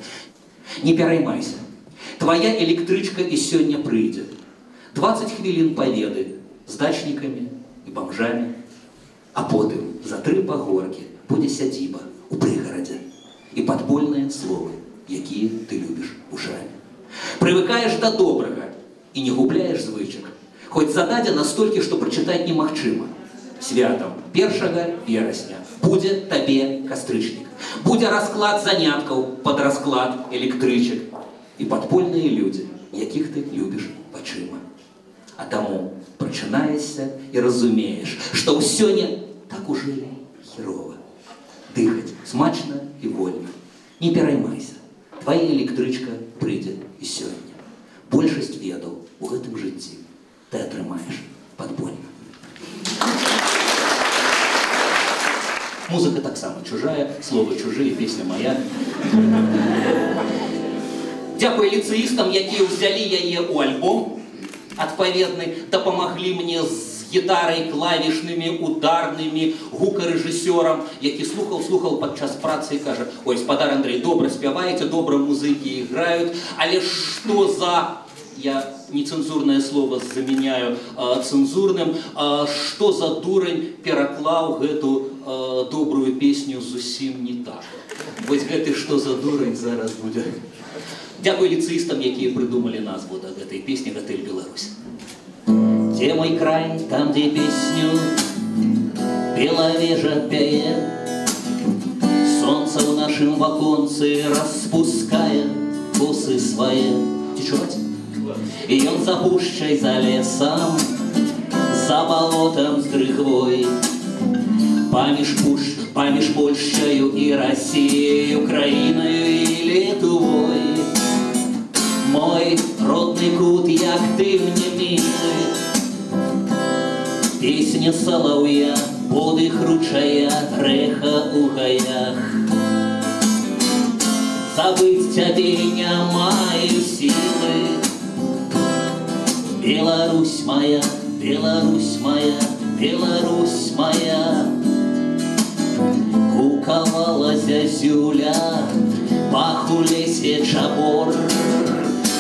Не пераймайся. Твоя электрычка і сёння прыйдзе. 20 хвілін паведы з дачнікамі і бомжамі, а потым за 3 пагоркі будзе сядзіба у прыгарадзе і падпольныя словы, якія ты любіш ушамі. Прывыкаеш да добрага і не губляеш звычак, хоць зададзена столькі, што прачытаць немагчыма. Святам 1 верасня будзе табе кастрычнік. Будзе расклад заняткаў пад расклад электрычак і падпольныя людзі, якіх ты любіш вачыма. А таму прачынаешся і разумееш, што ўсё не так уже херова. Дыхаць смачна і вольна. Не пераймайся, твоя электрычка прыйдзе і сёння. Большасць ведаў у гэтым жыцці ты атрымаеш падпольна. Музыка таксама чужая, словы чужыя, песня моя. Дзякуй ліцэістам, якія ўзялі яе ў альбом адпаведны, дапамаглі мне з гітарай, клавішнымі, ударнымі, гукарэжысёрам, які слухаў падчас працы і кажа: ой, спадар Андрей, добра спяваеце, добра музыкі іграюць, але што за... Я нецензурное слово заменяю цензурным. Что за дурень пераклаў гэту добрую песню зусім не так. Вось гэты «Что за дурень» зараз будзе. Дзякуй ліцэістам, якія прыдумалі назву да гэтай песні «Гатэль Беларусь». Где мой край, там, где песню Беловежа пяе, солнце в нашем ваконцы распускае косы свае. Ці чуваць? И он за пушчай, за лесом, за болотом с дрыхвой, паміж Польшчаю и Россией, Украиною и Литвой. Мой родный кут, як ты мне милый, песня соловья, подых ручая, рэха у гаях. Забыть тебе не маю силы, Беларусь моя, Беларусь моя, Беларусь моя. Кукавала зязюля, пах у лесе чабор,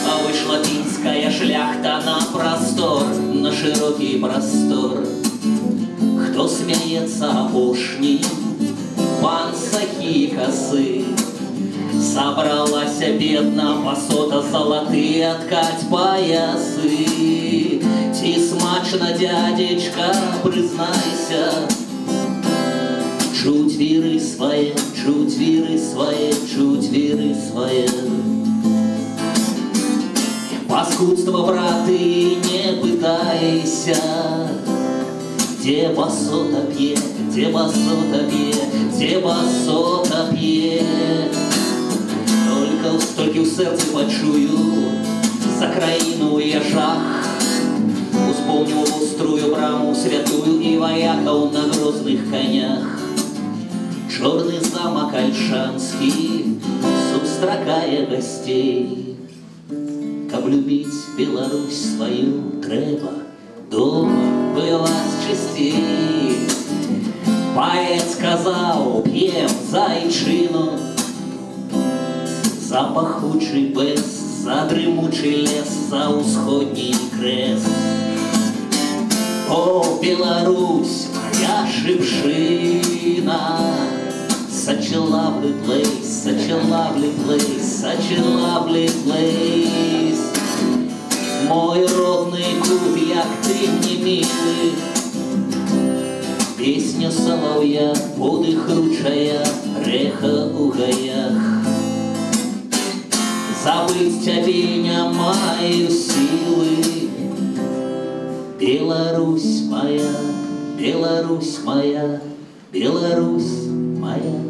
а вышла пінская шляхта на простор, на широкий простор. Кто смеется апошнім, пан сахі косы, собралась бедна пасота золотые откать поясы. Ти смачно, дядечка, признайся, чуть віры своє, чуть віры своє, чуть віры своє. Паскудство, браты, не пытайся, где басота пье, где басота пье, где басота пье. Толькі ў сэрцы пачую за краіну я жах, успомню вострую браму святую і ваякаў на грозных канях. Чорны замак альшанскі сустракае гасцей. Каб любіць Беларусь сваю, трэба дома бываць чысцей. Паэт сказаў: п'ем зайчыну, за пахучий без, за дрымучий лес, за усходний крест. О, Беларусь, моя шипшина, such a lovely place, such a lovely place, such a lovely place. Мой родный кут, як ты мне милый, песня соловья, подых ручая, рэха у гаях. Забыть тебе не маю силы, Беларусь моя, Беларусь моя, Беларусь моя.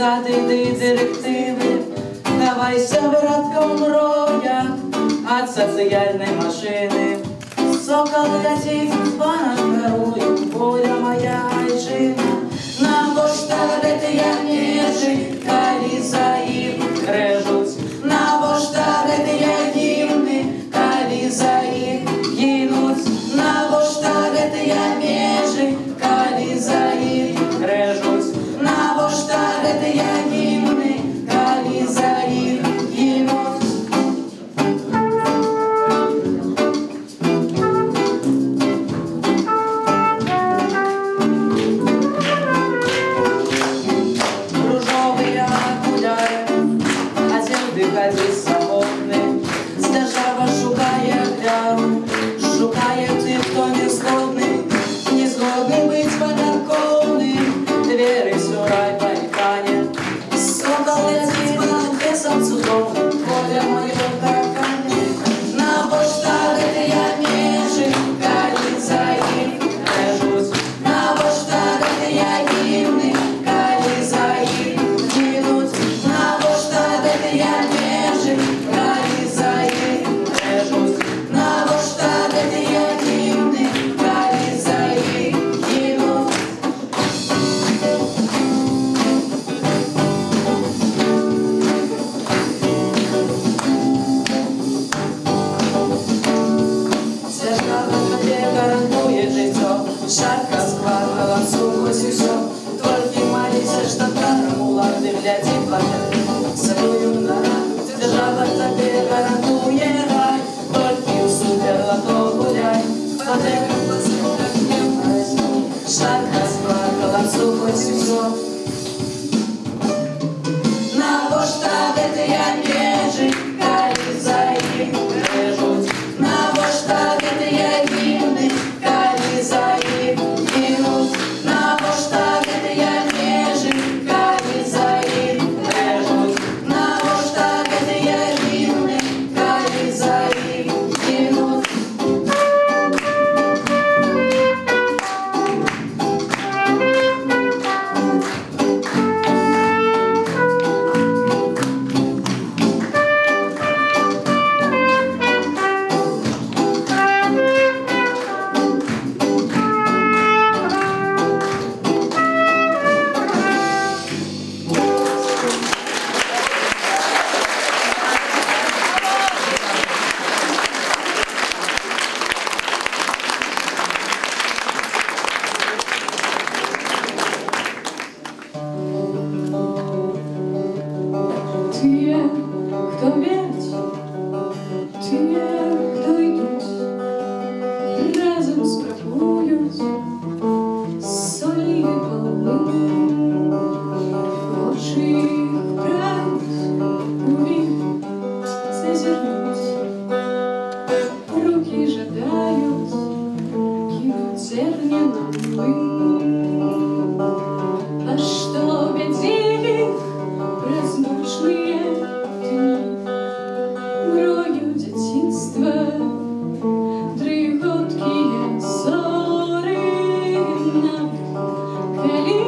рады ды директивы. Давайся братком роя от социальной машины. Сокол летит понад горою, воля моя айжина. На поштавити я ніжі, калі за їх режуть. На поштавити я гімни, калі за їх гинуть. На поштавити я ніжі, калі за їх режуть. На поштавити я гімни, калі за їх гинуть. З держава шукає гляру, шукає тих, хто не згодний бить понятковним. Двери все рай парикане, сокол летит над лесом цудовым, воля моего таракане. На поштавити я ніжі, калі за їх режуть. На поштавити я гімни, калі за їх гинуть. На поштавити я ніжі, калі за їх режуть. На поштавити я гімни, калі за їх гинуть. Держава тобі гарантує життя, шарка скваркала, сухость усё. Тільки молися, що даром улады гляді платять свою нараду. Держава тобі гарантує рай, тільки в суперлото гуляй. Шарка скваркала, сухость усё. На поштавити я ніжі, калі за їх режуть. На поштавити я гімни, калі за їх гинуть. На поштавити я ніжі, калі за їх режуть. На поштавити я гімни, калі за їх гинуть. Ті, хто вірить, ті, хто йдуть, разом спрямують солі половину. Очі вправить, у вік зазирнуть, руки жадають, кинуть зерня на млин. А что бедили безмучные дни, брою детинства, дрыготкие ссоры нам, коли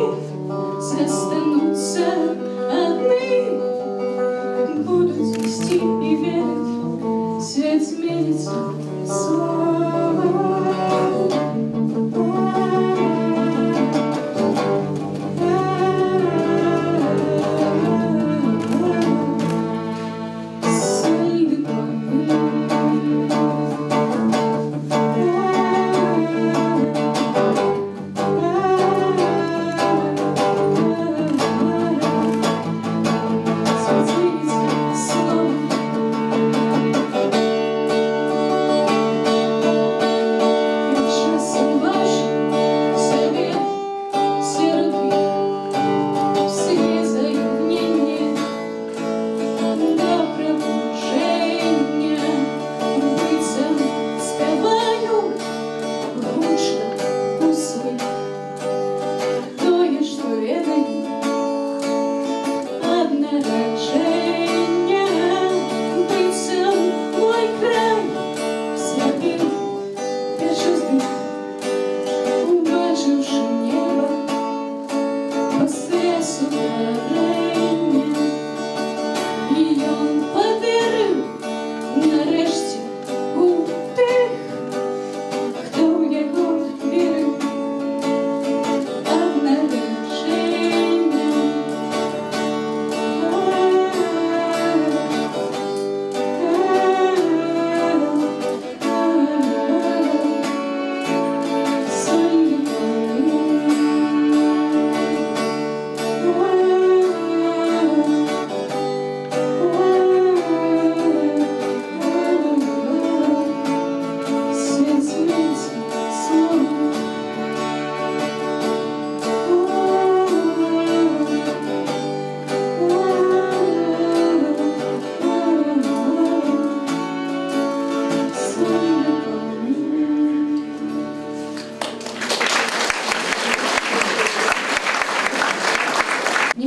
застанутся одни, будут вести и верить, свет сменится снова.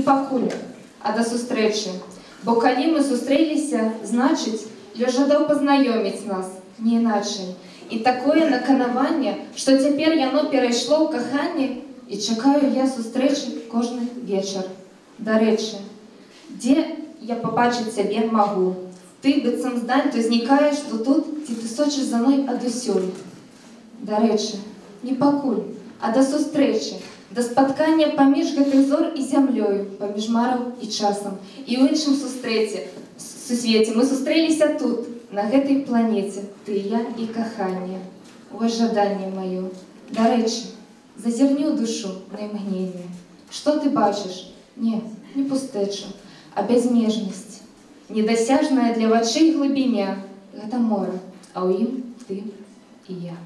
пакуль, а да сустрэчы. Бо калі мы сустрэліся, значыць, Лёш жадаў пазнаёміць нас, не іначай. І такое наканаванне, што цяпер яно перайшло ў каханне, і чакаю я сустрэчы кожны вечар. Дарэчы, дзе я пабачыць цябе магу? Ты, быццам здань, то знікаеш то тут, ці ты сочыш за мной адусюль. Дарэчы, не пакуль, а да сустрэчы, да спаткання паміж гэтых зор і зямлёю, паміж мараў і часам. І ў іншым сусвеце мы сустрэліся тут, на гэтай планеце, ты, я і каханне. Вось жаданне маё. Дарэчы, зазірні ў душу на імгненне. Што ты бачыш? Не пустэчу, а бязмежнасць. Недасяжная для вачэй глыбіня. Гэта мора, а ў ім ты і я.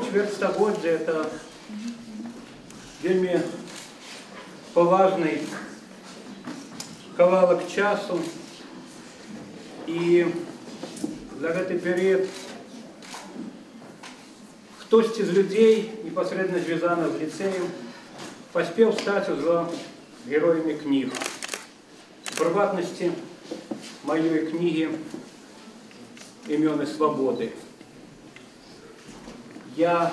Чвэрцьстагоддзя — это вельмі паважны кавалак часу, і за гэты перыяд хтосьці з людзей, непасрэдна звязаны з ліцэем, паспеў стаць ужо героямі кніг. У прыватнасці маёй кнігі «Імёны свабоды». Я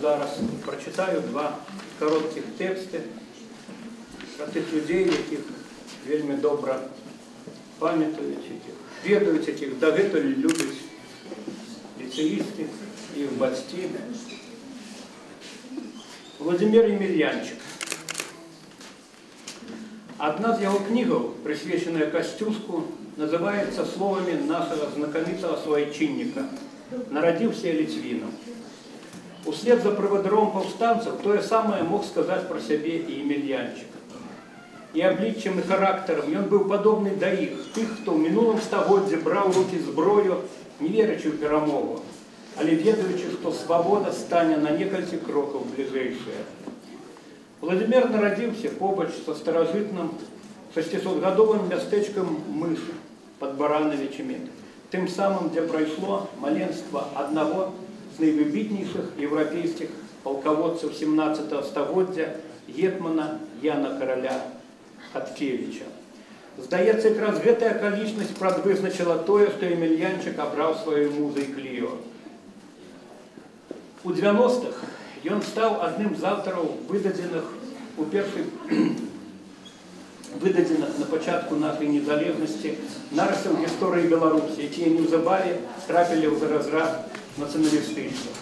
зараз прочитаю два коротких тексты про тих людей, яких вельмі добра памятаюць іх, ведаюць іх, дагэтуль любяць ліцеісты, іх бацькі. Владимир Емельянчык. Одна з яго кнігаў, прысвечаная Касцюску, называется словами нашего знакомитого суайчинника. Народился Литвином. Услед за проводыром повстанцев то же самое мог сказать про себе и Емельянчик. И обличием, и характером, и он был подобный до их, тых, кто в минулом стагоддзе брал в руки зброю, не верячи в перамогу, але ведаючи, что свобода стане на некалькі кроков ближайшая. Владимир народился побач со старожитным 600-годовым мястэчкам Мыш под Барановичами, тем самым, где прошло маленство одного з найвыбітнейших европейских полководцев 17-го стагоддзя гетмана Яна Караля Хаткевича. Здаецца, якраз гэтая акалічнасць прадвызначыла тое, што Емельянчык абраў сваёй музай Кліо. У 90-х ён стаў адным з аўтараў выдадзеных на пачатку нашай незалежнасці нарысаў гісторыі Беларусі, якія неўзабаве трапілі ў разрад нацыяналістычных.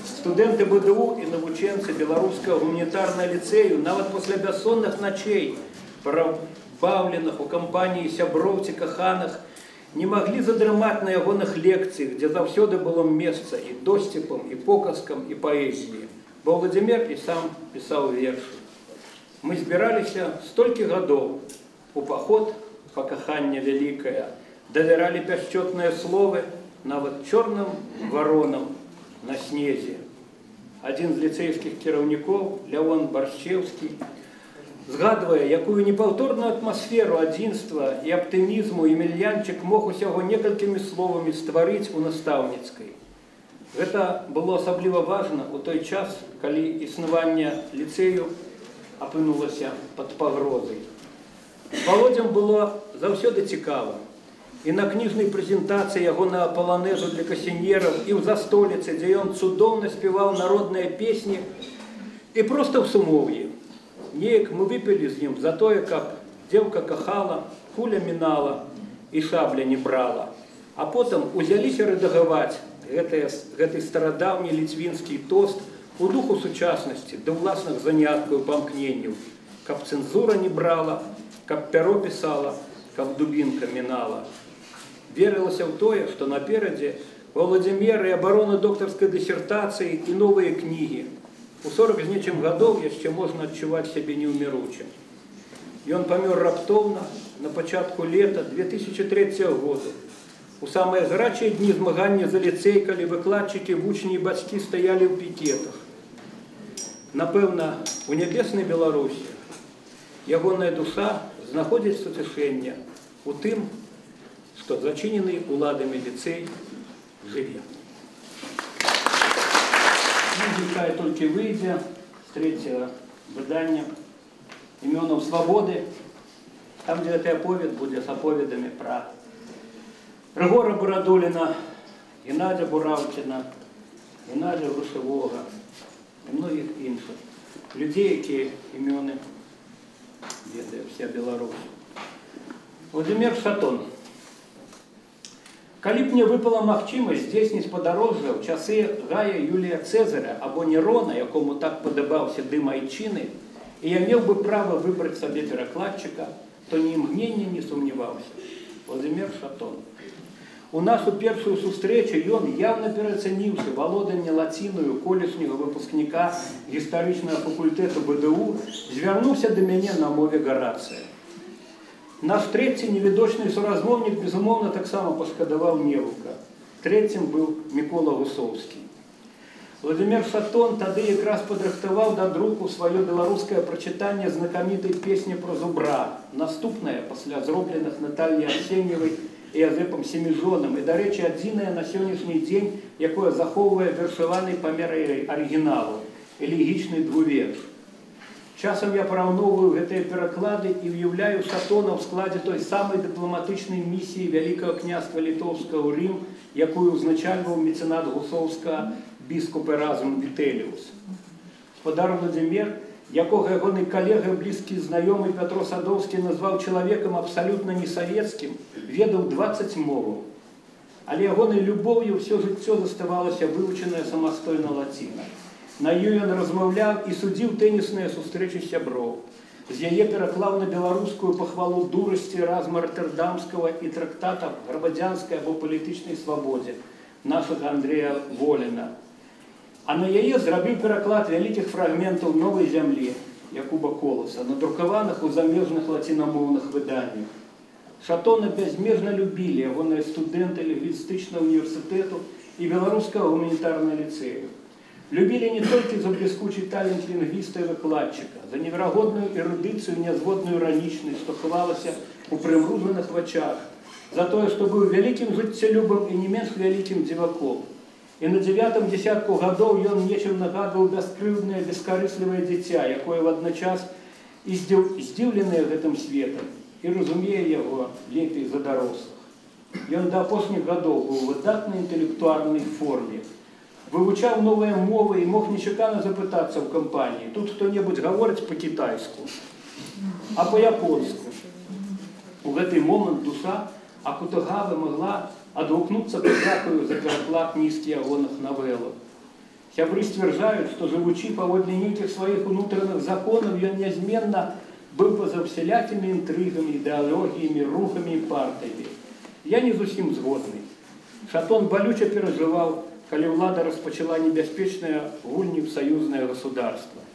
Студэнты БДУ і навучэнцы беларускага гуманітарнага ліцэю нават пасля бяссонных начей, прабаўленых у кампаніі сяброў ці каханых, не маглі задрымаць на ягоных лекцыях, дзе заўсёды было месца і досціпам, і показкам, і паэзіі. Бо Владимир і сам пісаў вершы. Мы збіраліся столькі гадоў у паход па каханне вялікае, давяралі пяшчотныя словы нават чорным варонам на снезе. Адзін з ліцэйскіх кіраўнікоў, Лявон Баршчеўскі, згадвае, якую непаўторную атмасферу адзінства і аптымізму Емельянчык мог усяго некалькімі словамі стварыць у настаўніцкай. Гэта было асабліва важна ў той час, калі існаванне ліцэю апынулася пад пагрозай. З Володзям было заўсёды цікава. І на кніжнай прэзентацыі ягонага паланэзу для касінераў, і ў застоліцы, дзе ён цудоўна спяваў народныя песні, і проста ў сумоўі. Неяк мы выпілі з ім за тое, каб дзеўка кахала, куля мінала і шабля не брала. А потым узяліся рэдагаваць гэты старадаўні ліцвінскі тост у духу сучаснасці, да ўласных заняткаў памкненняў, каб цэнзура не брала, каб пяро пісала, каб дубінка мінала. Верылася ў тое, што наперадзе Владимир і абарона доктарскай дысертацыі і новыя кнігі. У 40 з нечым гадоў яшчэ можна адчуваць сябе неўміручым. Ён памёр раптоўна на пачатку лета 2003 года. У самыя гарачыя дні змагання за ліцэй, калі выкладчыкі, вучні і бацькі стаялі ў пікетах. Напэўна, у нябеснай Беларусі ягоная душа знаходзіць суцішэнне у тым, што зачынены уладамі ліцэй жыве. Кніга толькі выйдзе з 3-го выдання «Імёнаў свабоды». Там, дзе гэты аповед будзе з аповедамі пра Рыгора Бурадуліна, Геннадзя Бураўчына, Геннадзя Грушевога і многіх іншых людзей, якія імёны ведае вся Беларусь. Владимир Шатон. Калі б мне выпала магчымасць здзейсніць падарожжа ў часы Гая Юлія Цэзаря або Нерона, якому так падабаўся дым айчыны, і я меў бы права выбраць сабе перакладчыка, то ні імгнення не сумняваўся. Владимир Шатон. У нашу першую сустрэчу ён явна пераацаніўшы валоданне лацінаю колішняга выпускніка гістарычнага факультэту БДУ, звярнуўся да мяне на мове Гарацыя. Наш трэці невідочны суразмоўнік, безумоўна, таксама пашкадаваў Невука. Трэцім быў Мікола Гусоўскі. Владимир Шатон тады якраз падрыхтаваў да друку сваё беларускае прачытанне знакамітай песні пра зубра, наступнае пасля зробленых Натальяй Арсеньевай і Язэпам Семіжонам, і, дарэчы, адзінае на сённяшні дзень, якое захоўвае вершаваны памер арыгіналу, элегічны двуверш. Часам я параўноўваю гэтыя пераклады і ўяўляю Шатона ў складзе той самай дыпламатычнай місіі Вялікага княства Літоўскага ў Рым, якую ўзначальваў мецэнат Гусоўска біскуп Эразм Вітэліус. Спадар Владимир якога ягоны калега, блізкі знаёмы Пятро Садоўскі назваў чалавекам абсалютна не савецкім, ведаў 20 моваў. Але ягонай любоўю ўсё жыццё заставалася вывучаная самастойна лаціна. На ёй ён размаўляў і судзіў тэнісныя сустрэчы сяброў. З яе пераклаў на беларускую пахвалу дурасці разма роттердамскага і трактата грамадзянскай або палітычнай свабодзе нашага Андрэя Воліна. А на яе зрабіў пераклад вялікіх фрагментаў новай зямлі Якуба Коласа, надрукаваных у замежных лацінамоўных выданнях. Шатона бязмежна любілі ягоныя студэнты лінгвістычнага універсітэту і беларускага гуманітарнага ліцэю. Любілі не толькі за бліскучы талент лінгвіста і выкладчыка, за неверагодную эрудыцыю і нязводную іранічнасць, што хавалася ў прымружаных вачах, за тое, што быў вялікім жыццялюбам і не менш вялікім дзіваком. І на 9-м дзесятку гадоў ён нечым нагадваў бяскрыўднае, бескарыслівае дзіця, якое вадначас і здзіўленае гэтым светам і разумее яго лепей за дарослых. Ён да апошніх гадоў быў у выдатнай інтэлектуальнай форме, вывучаў новыя мовы і мог нечакана запытацца ў кампаніі. Тут хто-небудзь гаворыць па-кітайску, а па-японску. У гэты момант душа Акутагавы магла адгукнуцца падзякаю за пераклад нізкі ягоных навелаў. Сябры сцвярджаюць, што жывучы паводле нейкіх сваіх унутраных законаў, ён нязменна быў па-за всялякімі інтрыгамі, ідэалогіямі, рухамі і партыямі. Я не зусім згодны. Шатон балюча перажываў, калі ўлада распачала небяспечныя гульні ў саюзнае государства.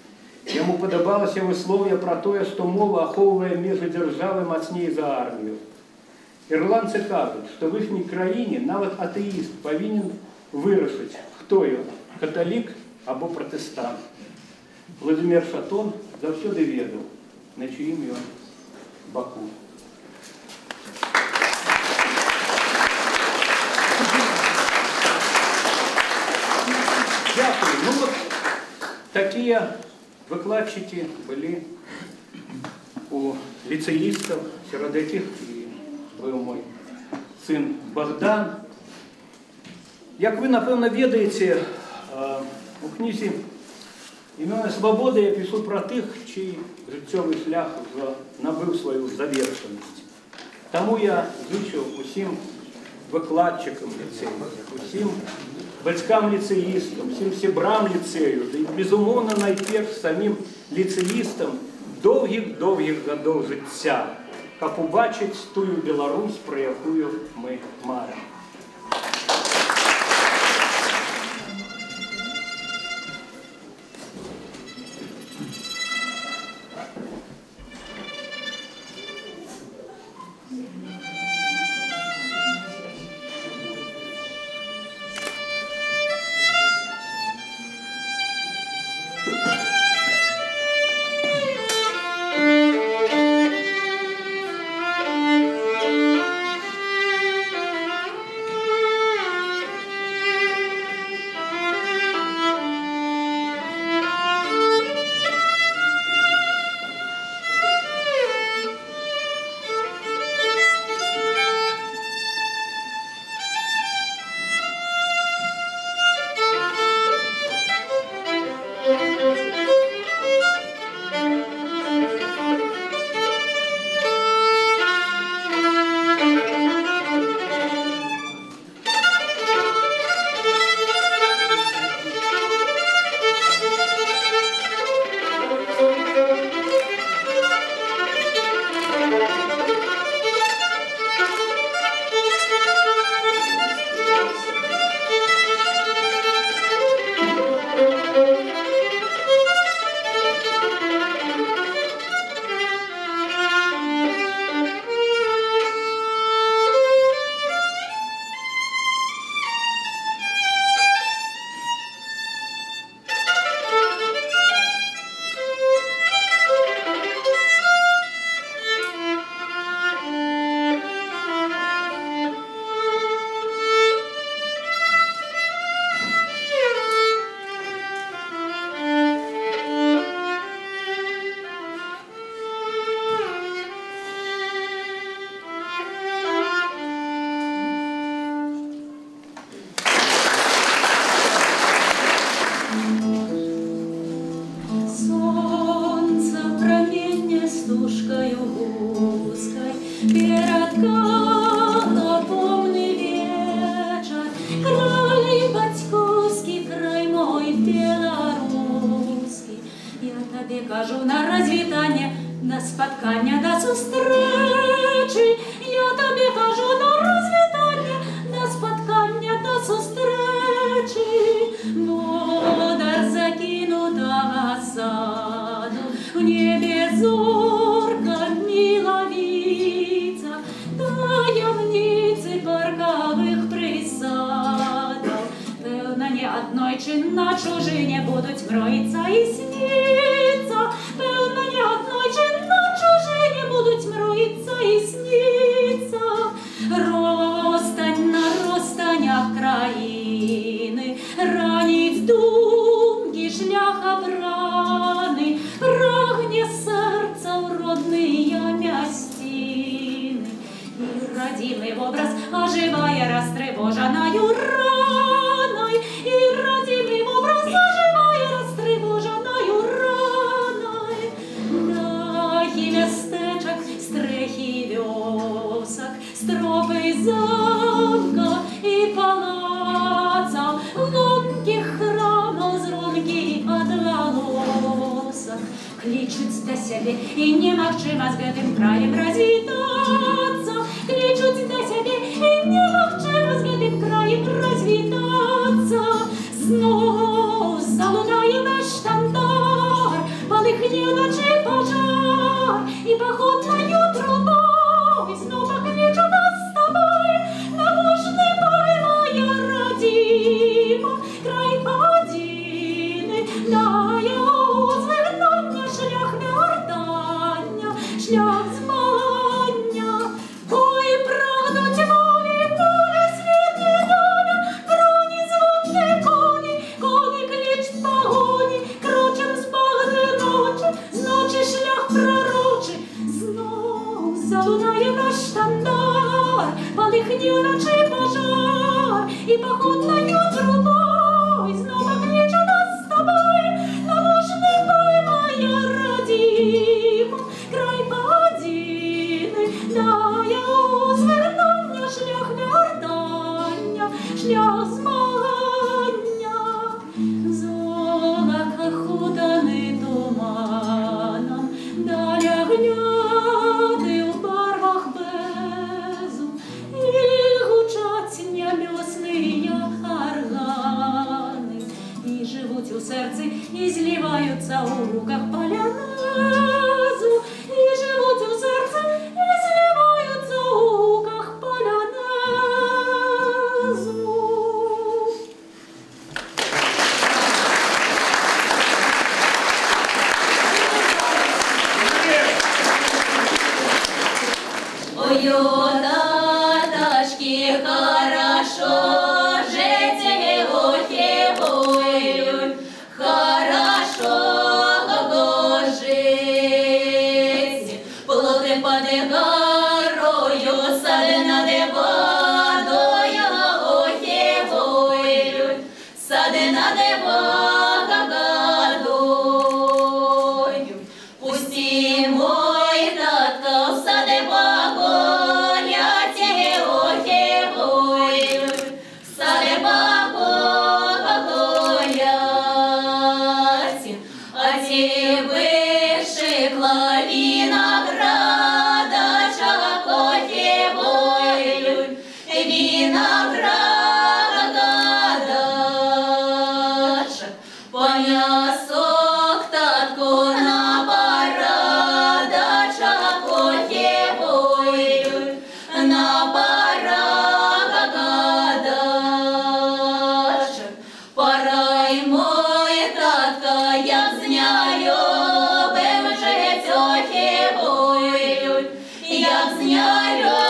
Яму падабалася выслоўе пра тое, што мова ахоўвае межы дзяржавы мацней за армію. Ірландцы кажуць, што в іхняй краіне нават атэіст павінен вырашыць, хто ён, каталік або пратэстант. Владимир Шатон заўсёды ведаў, на чыім ён баку. Дякую. Ну вот такие выкладчики были у лицеистов, среди яких и был мой сын Богдан. Як ви, напевно, ведаєте, у книзі «Ім'я свободи» я пишу про тих, чий життєвий шлях вже набив свою завершеність. Тому я зичу усім викладчикам ліцею, усім батькам-ліцеїстам, всім сябрам ліцею, і, безумовно, найперш самим ліцеїстам довгих-довгих годов життя, каб убачить тую Беларусь, про якую ми маримо. спаткала помний вечер, край батьковский, край мой белорусский. Я тебе кажу на развитание, до споткання, до зустрічі. Я тобі кажу на розвітання, до споткання, до зустрічі. Водар закинутого саду, в небі зорка миловица, таємниці паркових присадов. Певно, не одной чи на чужині будуть мроїться і сниться. Певно, не одной чи на чужині будуть мроїться і сниться. Розстань на розстанях країни, ранить думки шлях обрани, прагне серця в родные мястины. И родимый образ оживая растревоженою раной, и родимый образ оживая растревоженою раной. Дахи местечок, стрехи вёсок, стропы замка и палацов, лунких храмов звонкий отголосок. Кличуть до себе і немагчима з гэтым краєм развітацца. Кличуть до себе і немагчима з гэтым краєм развітацца. Знов залунає наш штандар, полыхне ночи пожар, і походною трубой знов покличу нас з тобой. Наможний бой, моя родима, край падіни, на його звигнання шлях вертання, шлях змагання. Бої прагнуть волі, волі світлі доля, броні звонні коні, коні кличуть погоні, крочем спагне ночі, з ночі шлях пророчий. Знов залунає наш штандар, полыхне ночі пожар, і походною трубой знов покличе нас з тобой. Наможний бой, моя родима, край падіни, дає у звигнання шлях вертання, шлях змагання. Золота хутаний туманом, даля гняди в барвах безу, і гучать небесні органи, і живуть у серці, і зливаються у руках полянезу, і живуть у серці, і зливаються у руках полянезу. Ой, таташки, хорошо жить, ой, хорошо жить. Плоти под горою, сади над водою, ой, сади над водою. Пусти мой татко в сади погулять, ой, в сади погулять. А ті вишикла виноградочок, ой, виноградочок. Поясок татку на парадочок, ой, на парадочок. Порай мой татко, як знайомив жить, ой, як знайомив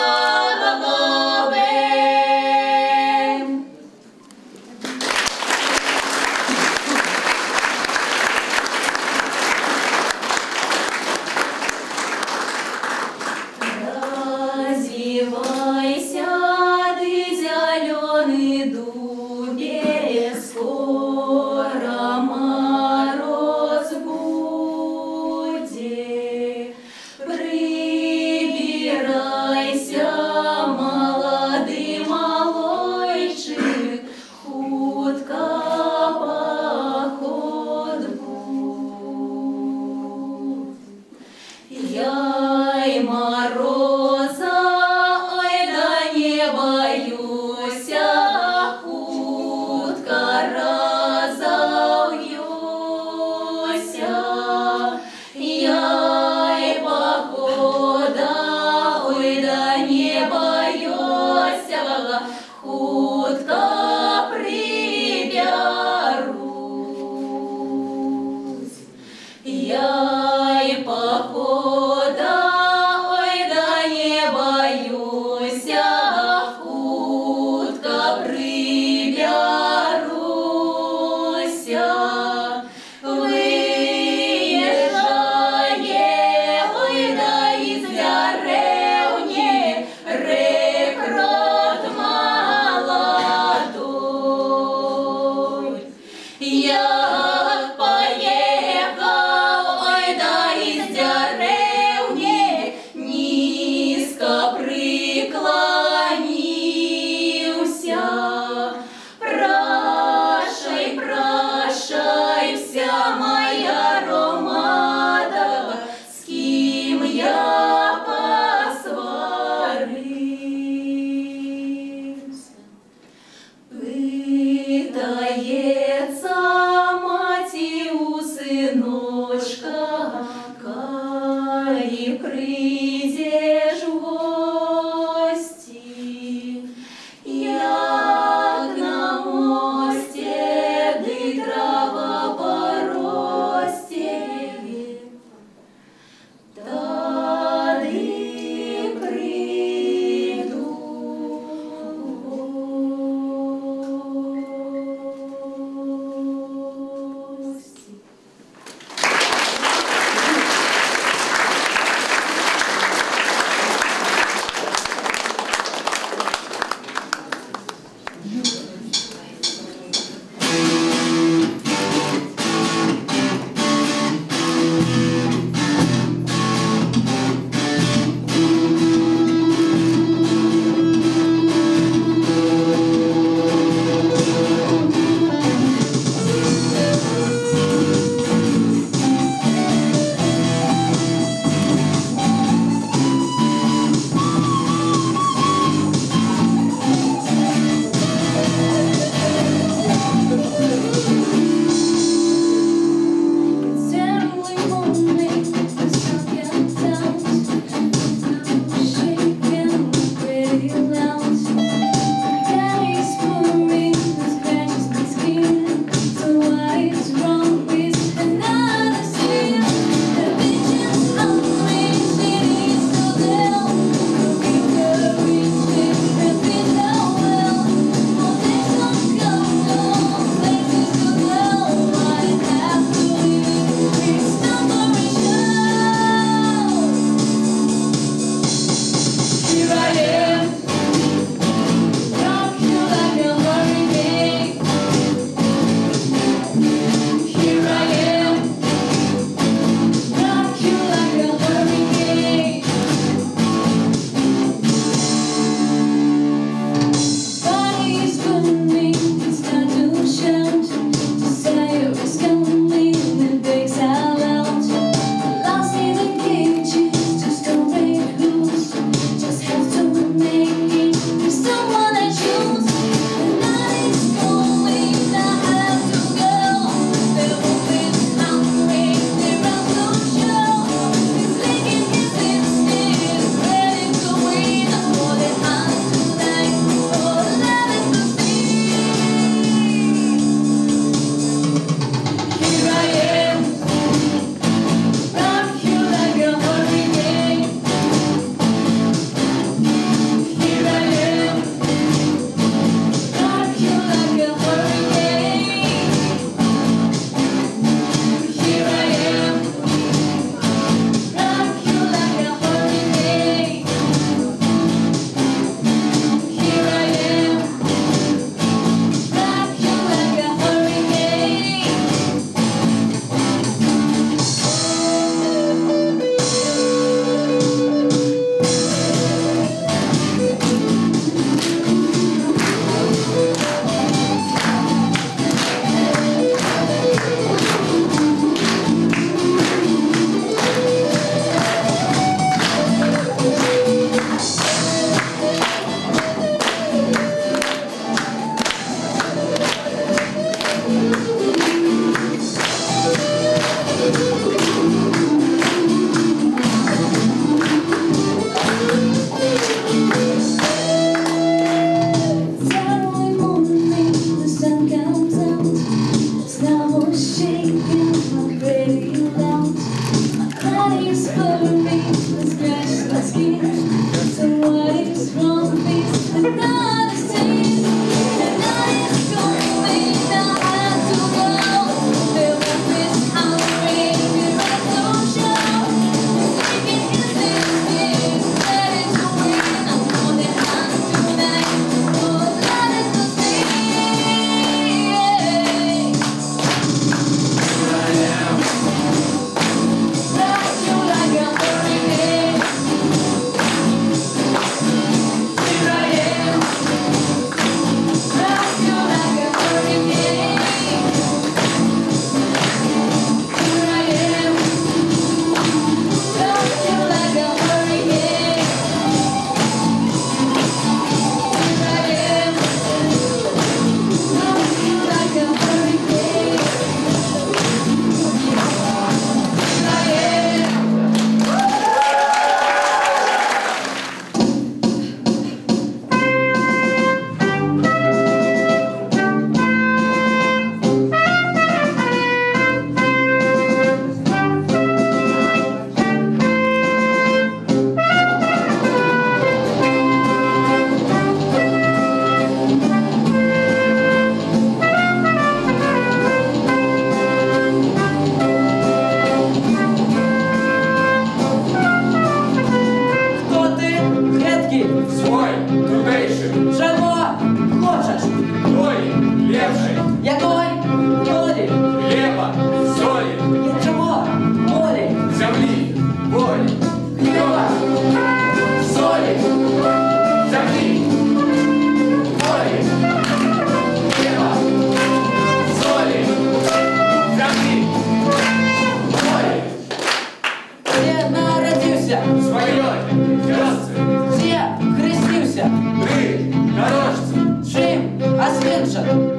Чим? А з іншим?